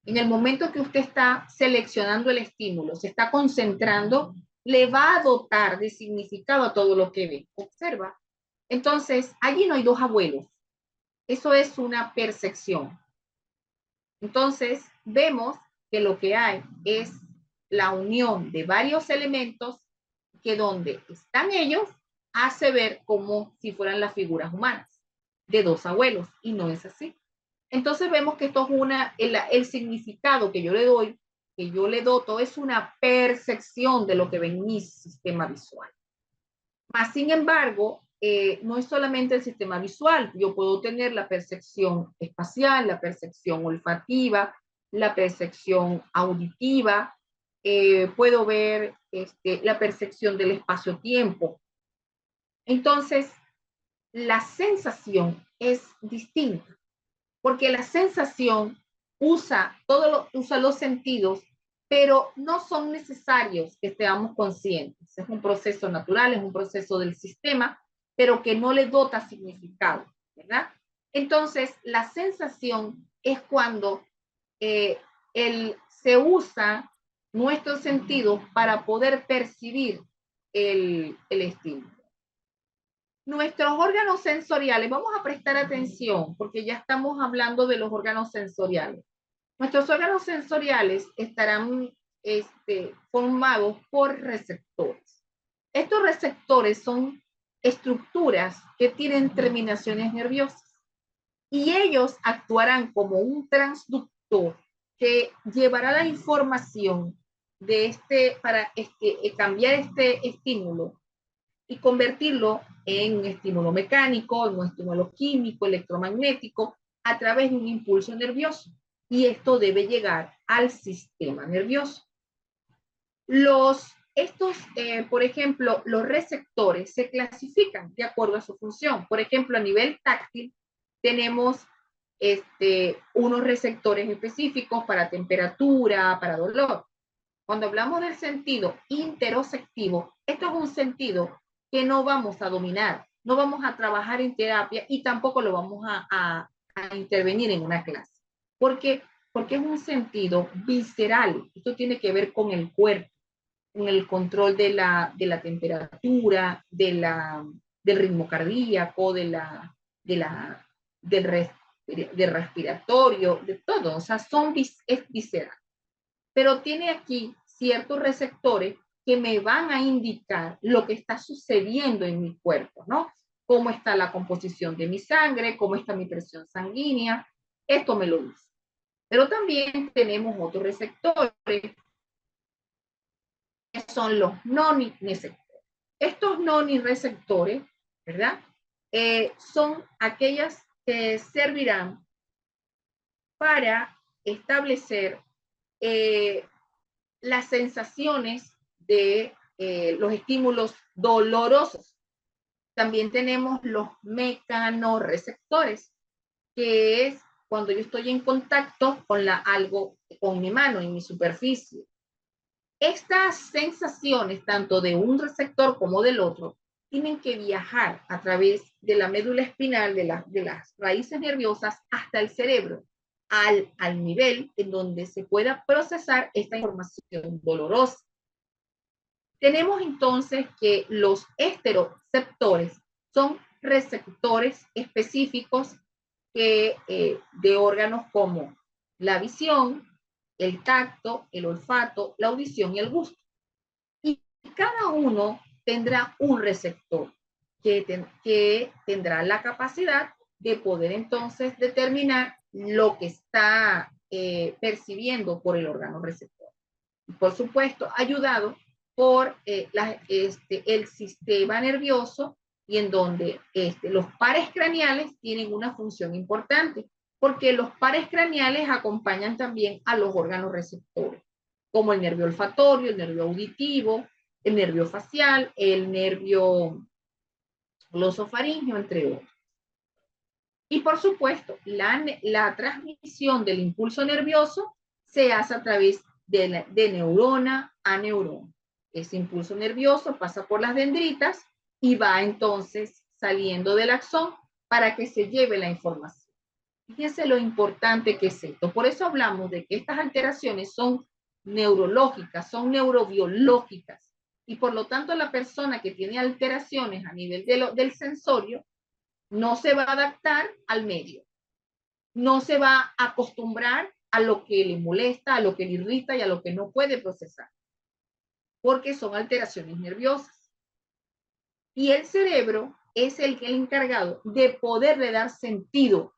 En el momento que usted está seleccionando el estímulo, se está concentrando, le va a dotar de significado a todo lo que ve. Observa. Entonces, allí no hay dos abuelos. Eso es una percepción. Entonces, vemos que lo que hay es la unión de varios elementos que donde están ellos hace ver como si fueran las figuras humanas de dos abuelos, y no es así. Entonces vemos que esto es el significado que yo le doy, que yo le doto, es una percepción de lo que ve en mi sistema visual. Mas, sin embargo, no es solamente el sistema visual, yo puedo tener la percepción espacial, la percepción olfativa, la percepción auditiva, puedo ver la percepción del espacio-tiempo. Entonces, la sensación es distinta, porque la sensación usa los sentidos, pero no son necesarios que estemos conscientes. Es un proceso natural, es un proceso del sistema, pero que no le dota significado, ¿verdad? Entonces, la sensación es cuando se usa nuestros sentidos para poder percibir el estímulo. Nuestros órganos sensoriales, vamos a prestar atención porque ya estamos hablando de los órganos sensoriales. Nuestros órganos sensoriales estarán formados por receptores. Estos receptores son estructuras que tienen terminaciones nerviosas y ellos actuarán como un transductor que llevará la información para cambiar este estímulo y convertirlo en un estímulo mecánico, en un estímulo químico, electromagnético, a través de un impulso nervioso. Y esto debe llegar al sistema nervioso. Por ejemplo, los receptores se clasifican de acuerdo a su función. Por ejemplo, a nivel táctil, tenemos unos receptores específicos para temperatura, para dolor. Cuando hablamos del sentido interoceptivo, esto es un sentido que no vamos a dominar, no vamos a trabajar en terapia y tampoco lo vamos a intervenir en una clase. ¿Por qué? Porque es un sentido visceral. Esto tiene que ver con el cuerpo, con el control de la temperatura, del ritmo cardíaco, del respiratorio, de todo. O sea, es visceral. Pero tiene aquí ciertos receptores que me van a indicar lo que está sucediendo en mi cuerpo, ¿no? Cómo está la composición de mi sangre, cómo está mi presión sanguínea. Esto me lo dice. Pero también tenemos otros receptores que son los noni-receptores. Estos noni-receptores, ¿verdad? Son aquellas que servirán para establecer las sensaciones de los estímulos dolorosos. También tenemos los mecanorreceptores, que es cuando yo estoy en contacto con con mi mano, en mi superficie. Estas sensaciones, tanto de un receptor como del otro, tienen que viajar a través de la médula espinal, de las raíces nerviosas, hasta el cerebro, al nivel en donde se pueda procesar esta información dolorosa. Tenemos entonces que los esteroceptores son receptores específicos de órganos como la visión, el tacto, el olfato, la audición y el gusto. Y cada uno tendrá un receptor que tendrá la capacidad de poder entonces determinar lo que está percibiendo por el órgano receptor. Y por supuesto, ayudado por el sistema nervioso, y en donde los pares craneales tienen una función importante, porque los pares craneales acompañan también a los órganos receptores, como el nervio olfatorio, el nervio auditivo, el nervio facial, el nervio glosofaríngeo, entre otros. Y por supuesto, la transmisión del impulso nervioso se hace a través de neurona a neurona. Ese impulso nervioso pasa por las dendritas y va entonces saliendo del axón para que se lleve la información. Fíjense lo importante que es esto. Por eso hablamos de que estas alteraciones son neurológicas, son neurobiológicas. Y por lo tanto, la persona que tiene alteraciones a nivel del sensorio no se va a adaptar al medio. No se va a acostumbrar a lo que le molesta, a lo que le irrita y a lo que no puede procesar, porque son alteraciones nerviosas. Y el cerebro es el encargado de poderle dar sentido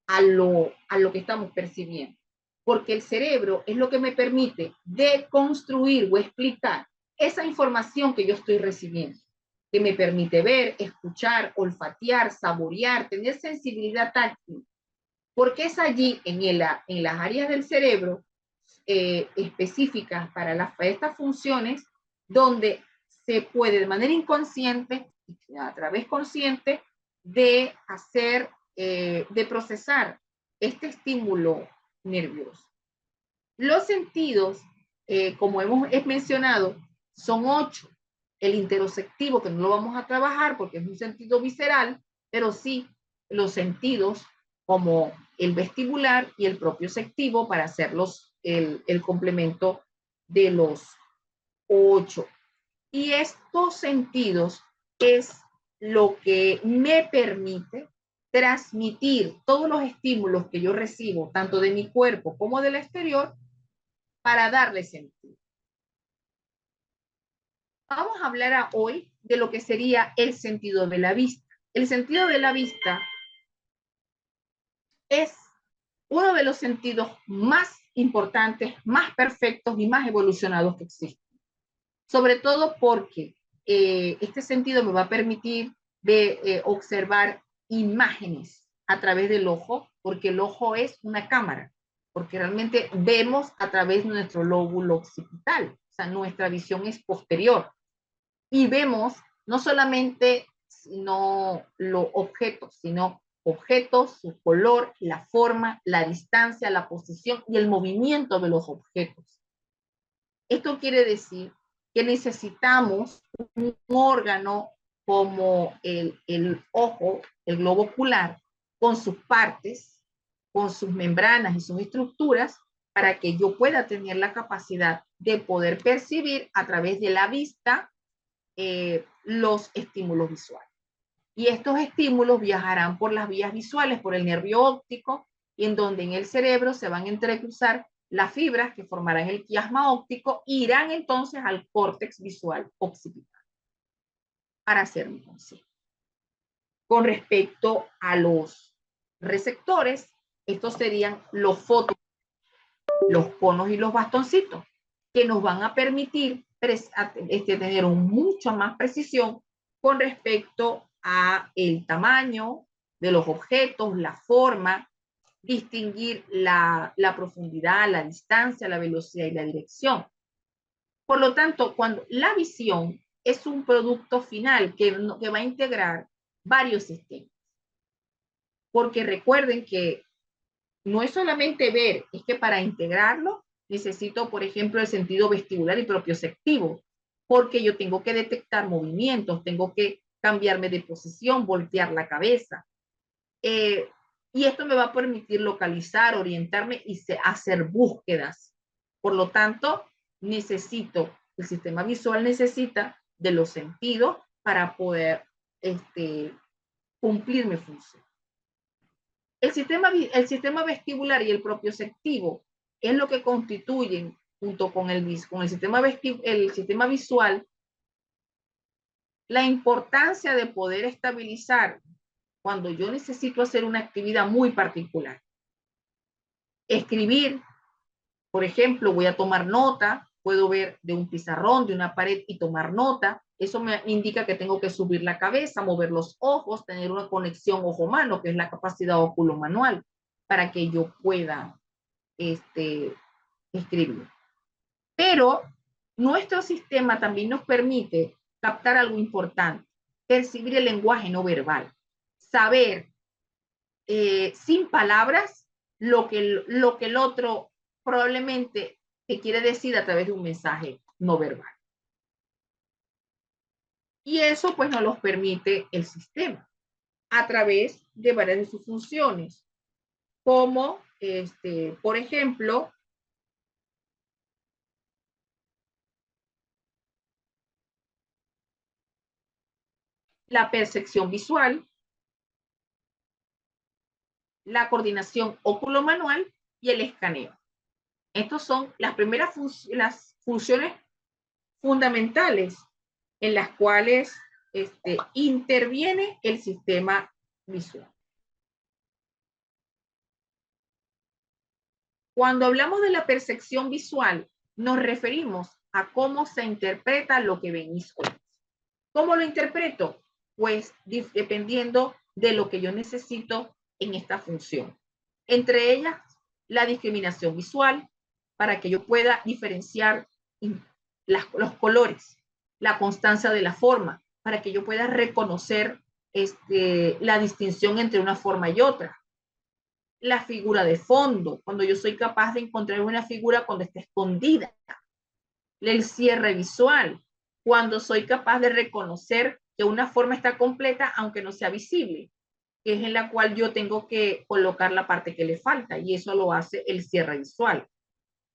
a lo que estamos percibiendo, porque el cerebro es lo que me permite deconstruir o explicar esa información que yo estoy recibiendo, que me permite ver, escuchar, olfatear, saborear, tener sensibilidad táctil, porque es allí en las áreas del cerebro específicas para estas funciones donde se puede de manera inconsciente y a través consciente de de procesar este estímulo nervioso. Los sentidos, como hemos mencionado, son 8. El interoceptivo, que no lo vamos a trabajar porque es un sentido visceral, pero sí los sentidos como el vestibular y el propioceptivo para hacer el complemento de los 8. Y estos sentidos es lo que me permite transmitir todos los estímulos que yo recibo, tanto de mi cuerpo como del exterior, para darle sentido. Vamos a hablar hoy de lo que sería el sentido de la vista. El sentido de la vista es uno de los sentidos más importantes, más perfectos y más evolucionados que existen. Sobre todo porque este sentido me va a permitir observar imágenes a través del ojo, porque el ojo es una cámara, porque realmente vemos a través de nuestro lóbulo occipital, o sea, nuestra visión es posterior, y vemos no solamente los objetos, sino objetos, su color, la forma, la distancia, la posición y el movimiento de los objetos. Esto quiere decir que necesitamos un órgano como el ojo, el globo ocular, con sus partes, con sus membranas y sus estructuras, para que yo pueda tener la capacidad de poder percibir a través de la vista los estímulos visuales. Y estos estímulos viajarán por las vías visuales, por el nervio óptico, y en donde en el cerebro se van a entrecruzar las fibras que formarán el quiasma óptico e irán entonces al córtex visual occipital para hacerme consciente. Con respecto a los receptores, estos serían los fotos, los conos y los bastoncitos, que nos van a permitir tener mucha más precisión con respecto a el tamaño de los objetos, la forma, distinguir la profundidad, la distancia, la velocidad y la dirección. Por lo tanto, cuando la visión es un producto final que va a integrar varios sistemas. Porque recuerden que no es solamente ver, es que para integrarlo necesito, por ejemplo, el sentido vestibular y propioceptivo, porque yo tengo que detectar movimientos, tengo que cambiarme de posición, voltear la cabeza. Y esto me va a permitir localizar, orientarme y hacer búsquedas. Por lo tanto, el sistema visual necesita de los sentidos para poder cumplir mi función. El sistema vestibular y el propioceptivo es lo que constituyen, junto con el sistema visual, la importancia de poder estabilizar cuando yo necesito hacer una actividad muy particular. Escribir, por ejemplo, voy a tomar nota, puedo ver de un pizarrón, de una pared y tomar nota. Eso me indica que tengo que subir la cabeza, mover los ojos, tener una conexión ojo-mano, que es la capacidad oculomanual, para que yo pueda escribir. Pero nuestro sistema también nos permite captar algo importante, percibir el lenguaje no verbal, saber sin palabras lo que el otro probablemente te quiere decir a través de un mensaje no verbal. Y eso pues nos lo permite el sistema a través de varias de sus funciones, como por ejemplo, la percepción visual, la coordinación oculomanual y el escaneo. Estas son las primeras las funciones fundamentales en las cuales interviene el sistema visual. Cuando hablamos de la percepción visual, nos referimos a cómo se interpreta lo que ven mis ojos. ¿Cómo lo interpreto? Pues dependiendo de lo que yo necesito en esta función. Entre ellas, la discriminación visual, para que yo pueda diferenciar los colores, la constancia de la forma, para que yo pueda reconocer la distinción entre una forma y otra. La figura de fondo, cuando yo soy capaz de encontrar una figura cuando está escondida. El cierre visual, cuando soy capaz de reconocer que una forma está completa aunque no sea visible, que es en la cual yo tengo que colocar la parte que le falta, y eso lo hace el cierre visual.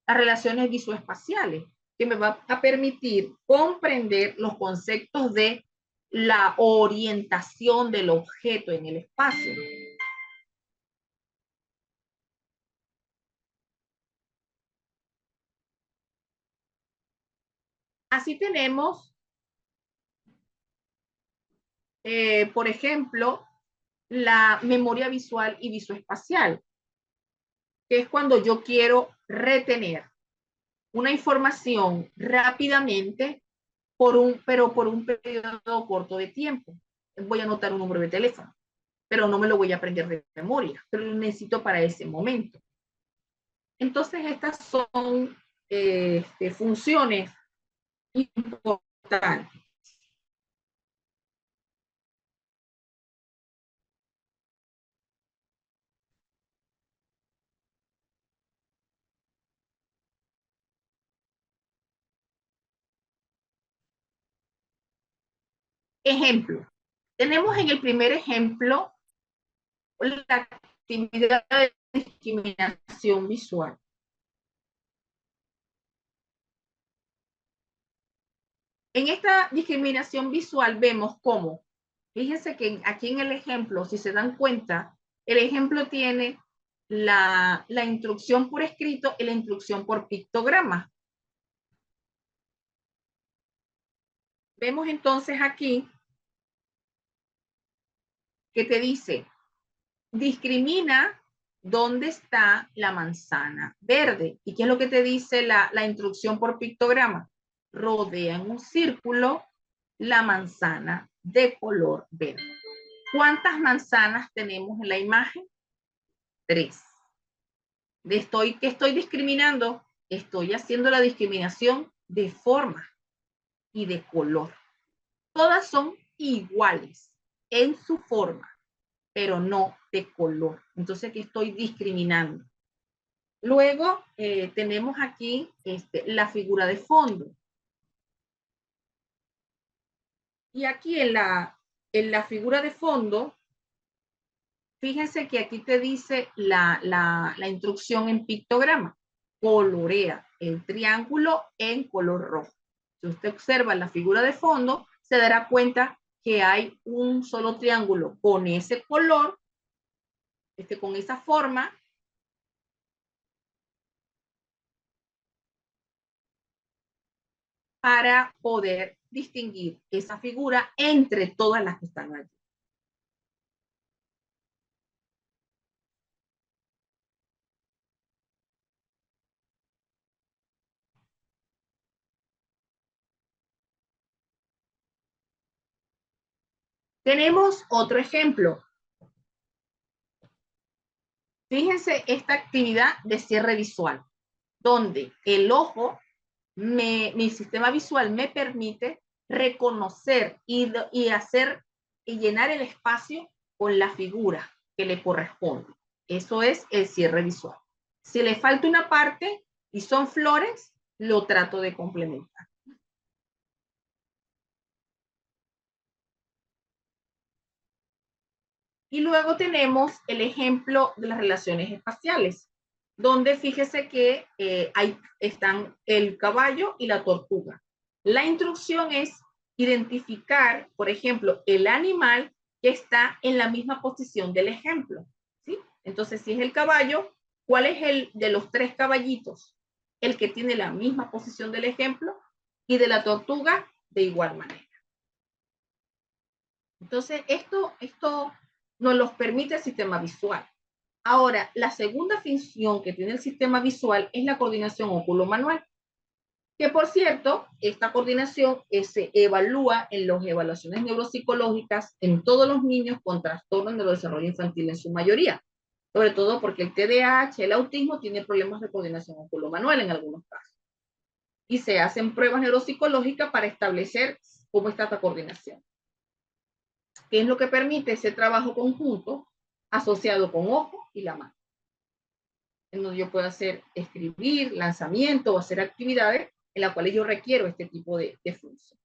Las relaciones visoespaciales, que me va a permitir comprender los conceptos de la orientación del objeto en el espacio. Así tenemos, por ejemplo, la memoria visual y visoespacial, que es cuando yo quiero retener una información rápidamente pero por un periodo corto de tiempo. Voy a anotar un número de teléfono, pero no me lo voy a aprender de memoria, pero lo necesito para ese momento. Entonces, estas son funciones importantes. Ejemplo. Tenemos en el primer ejemplo la actividad de discriminación visual. En esta discriminación visual vemos cómo, fíjense que aquí en el ejemplo, si se dan cuenta, el ejemplo tiene la instrucción por escrito y la instrucción por pictograma. Vemos entonces aquí que te dice, discrimina dónde está la manzana verde. ¿Y qué es lo que te dice la instrucción por pictograma? Rodea en un círculo la manzana de color verde. ¿Cuántas manzanas tenemos en la imagen? 3. ¿Qué estoy discriminando? Estoy haciendo la discriminación de forma y de color. Todas son iguales en su forma, pero no de color. Entonces, ¿qué estoy discriminando? Luego tenemos aquí la figura de fondo. Y aquí en la figura de fondo, fíjense que aquí te dice la instrucción en pictograma. Colorea el triángulo en color rojo. Si usted observa la figura de fondo, se dará cuenta que hay un solo triángulo con ese color, con esa forma, para poder distinguir esa figura entre todas las que están allí. Tenemos otro ejemplo. Fíjense esta actividad de cierre visual, donde el ojo, mi sistema visual me permite reconocer y llenar el espacio con la figura que le corresponde. Eso es el cierre visual. Si le falta una parte y son flores, lo trato de complementar. Y luego tenemos el ejemplo de las relaciones espaciales, donde fíjese que están el caballo y la tortuga. La instrucción es identificar, por ejemplo, el animal que está en la misma posición del ejemplo, ¿sí? Entonces, si es el caballo, ¿cuál es el de los 3 caballitos? El que tiene la misma posición del ejemplo, y de la tortuga de igual manera. Entonces, esto nos los permite el sistema visual. Ahora, la segunda función que tiene el sistema visual es la coordinación óculo-manual, que por cierto, esta coordinación se evalúa en las evaluaciones neuropsicológicas en todos los niños con trastornos de neurodesarrollo infantil en su mayoría, sobre todo porque el TDAH, el autismo, tiene problemas de coordinación óculo-manual en algunos casos. Y se hacen pruebas neuropsicológicas para establecer cómo está esta coordinación. ¿Qué es lo que permite ese trabajo conjunto asociado con ojo y la mano? En donde yo puedo escribir, lanzamiento o hacer actividades en las cuales yo requiero este tipo de función.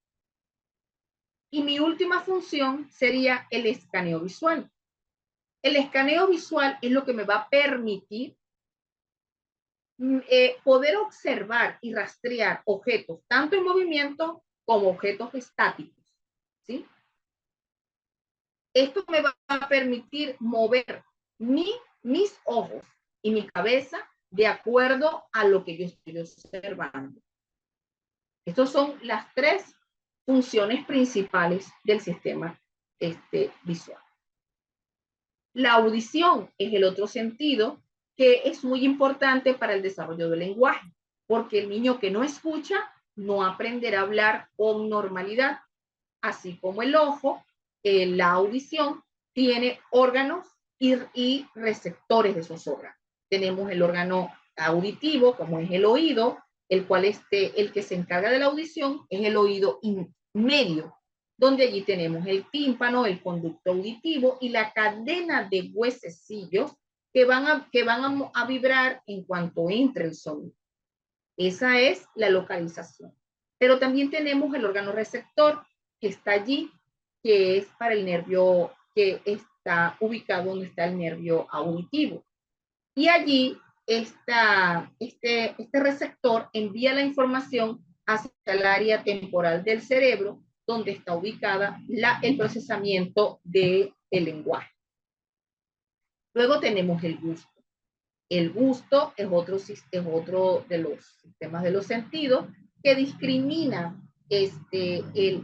Y mi última función sería el escaneo visual. El escaneo visual es lo que me va a permitir poder observar y rastrear objetos, tanto en movimiento como objetos estáticos, ¿sí? Esto me va a permitir mover mis ojos y mi cabeza de acuerdo a lo que yo estoy observando. Estas son las 3 funciones principales del sistema visual. La audición es el otro sentido que es muy importante para el desarrollo del lenguaje, porque el niño que no escucha no aprender a hablar con normalidad, así como el ojo, la audición, tiene órganos y receptores de esos órganos. Tenemos el órgano auditivo, como es el oído, el cual el que se encarga de la audición es el oído medio, donde allí tenemos el tímpano, el conducto auditivo y la cadena de huesecillos que van a vibrar en cuanto entre el sonido. Esa es la localización. Pero también tenemos el órgano receptor que está allí, que es para el nervio, que está ubicado donde está el nervio auditivo. Y allí este receptor envía la información hacia el área temporal del cerebro, donde está ubicada el procesamiento del lenguaje. Luego tenemos el gusto. El gusto es otro de los sistemas de los sentidos que discrimina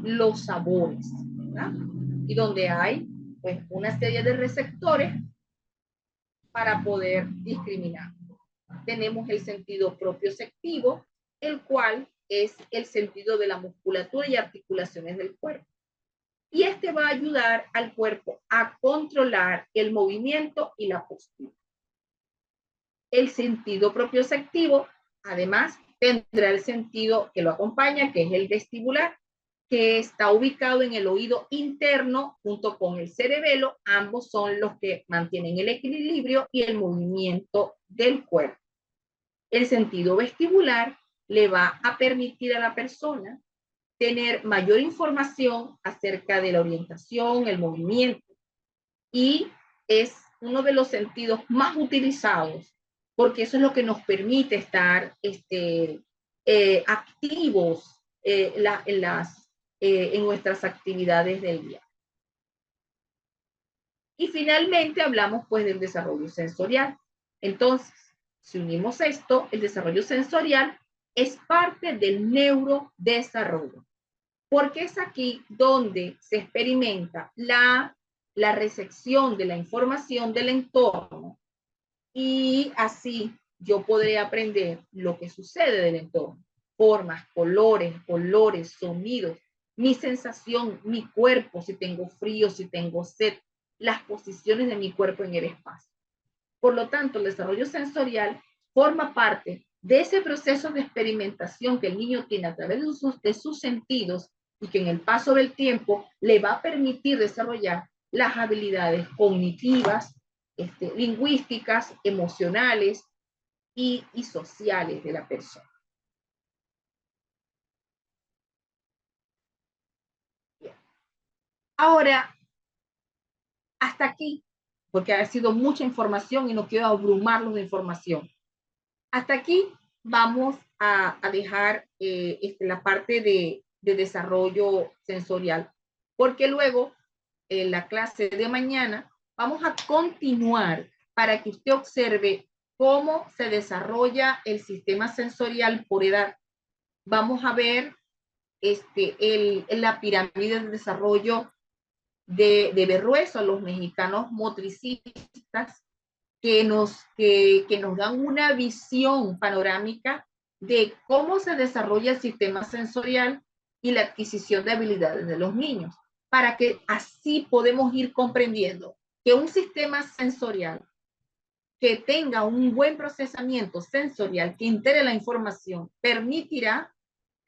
los sabores, ¿verdad? Y donde hay pues, una serie de receptores para poder discriminar. Tenemos el sentido propioceptivo, el cual es el sentido de la musculatura y articulaciones del cuerpo. Y este va a ayudar al cuerpo a controlar el movimiento y la postura. El sentido propioceptivo, además, tendrá el sentido que lo acompaña, que es el vestibular, que está ubicado en el oído interno junto con el cerebelo. Ambos son los que mantienen el equilibrio y el movimiento del cuerpo. El sentido vestibular le va a permitir a la persona tener mayor información acerca de la orientación, el movimiento, y es uno de los sentidos más utilizados porque eso es lo que nos permite estar activos en nuestras actividades del día. Y finalmente hablamos pues del desarrollo sensorial. Entonces, si unimos esto, el desarrollo sensorial es parte del neurodesarrollo, porque es aquí donde se experimenta la recepción de la información del entorno y así yo podré aprender lo que sucede del entorno, formas, colores, olores, sonidos, mi sensación, mi cuerpo, si tengo frío, si tengo sed, las posiciones de mi cuerpo en el espacio. Por lo tanto, el desarrollo sensorial forma parte de ese proceso de experimentación que el niño tiene a través de sus sentidos y que en el paso del tiempo le va a permitir desarrollar las habilidades cognitivas, lingüísticas, emocionales y sociales de la persona. Bien. Ahora, hasta aquí, porque ha sido mucha información y no quiero abrumarlos de información. Hasta aquí vamos a dejar la parte de desarrollo sensorial, porque luego en la clase de mañana vamos a continuar para que usted observe cómo se desarrolla el sistema sensorial por edad. Vamos a ver la pirámide de desarrollo de Berruezo, los mexicanos motricistas, que nos dan una visión panorámica de cómo se desarrolla el sistema sensorial y la adquisición de habilidades de los niños, para que así podemos ir comprendiendo que un sistema sensorial que tenga un buen procesamiento sensorial, que integre la información, permitirá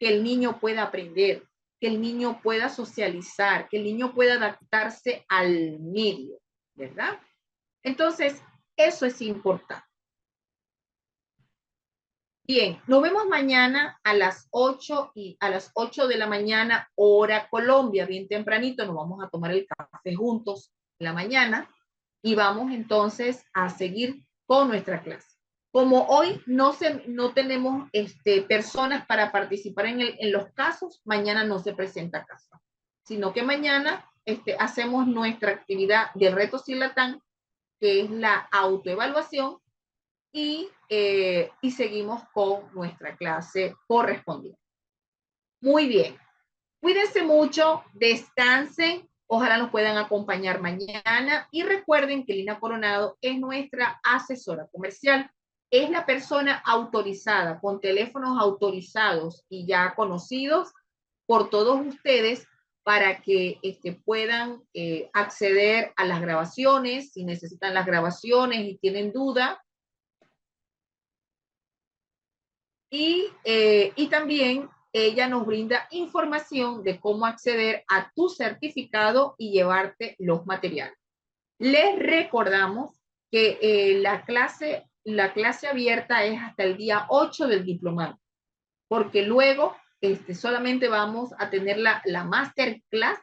que el niño pueda aprender, que el niño pueda socializar, que el niño pueda adaptarse al medio, ¿verdad? Entonces, eso es importante. Bien, nos vemos mañana a las 8 de la mañana, hora Colombia, bien tempranito. Nos vamos a tomar el café juntos en la mañana y vamos entonces a seguir con nuestra clase. Como hoy no tenemos personas para participar en los casos, mañana no se presenta caso, sino que mañana hacemos nuestra actividad de reto Silatán, que es la autoevaluación, y seguimos con nuestra clase correspondiente. Muy bien. Cuídense mucho, descansen, ojalá nos puedan acompañar mañana y recuerden que Lina Coronado es nuestra asesora comercial. es la persona autorizada, con teléfonos autorizados y ya conocidos por todos ustedes para que puedan acceder a las grabaciones, si necesitan las grabaciones y tienen duda. Y también ella nos brinda información de cómo acceder a tu certificado y llevarte los materiales. Les recordamos que la clase abierta es hasta el día 8 del diplomado, porque luego solamente vamos a tener la masterclass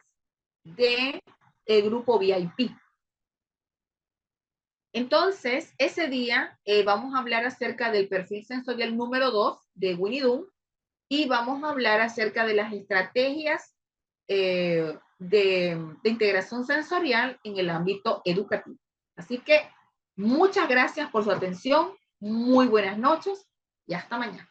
del grupo VIP. Entonces, ese día vamos a hablar acerca del perfil sensorial número 2 de Winnie Doon y vamos a hablar acerca de las estrategias de integración sensorial en el ámbito educativo. Así que muchas gracias por su atención, muy buenas noches y hasta mañana.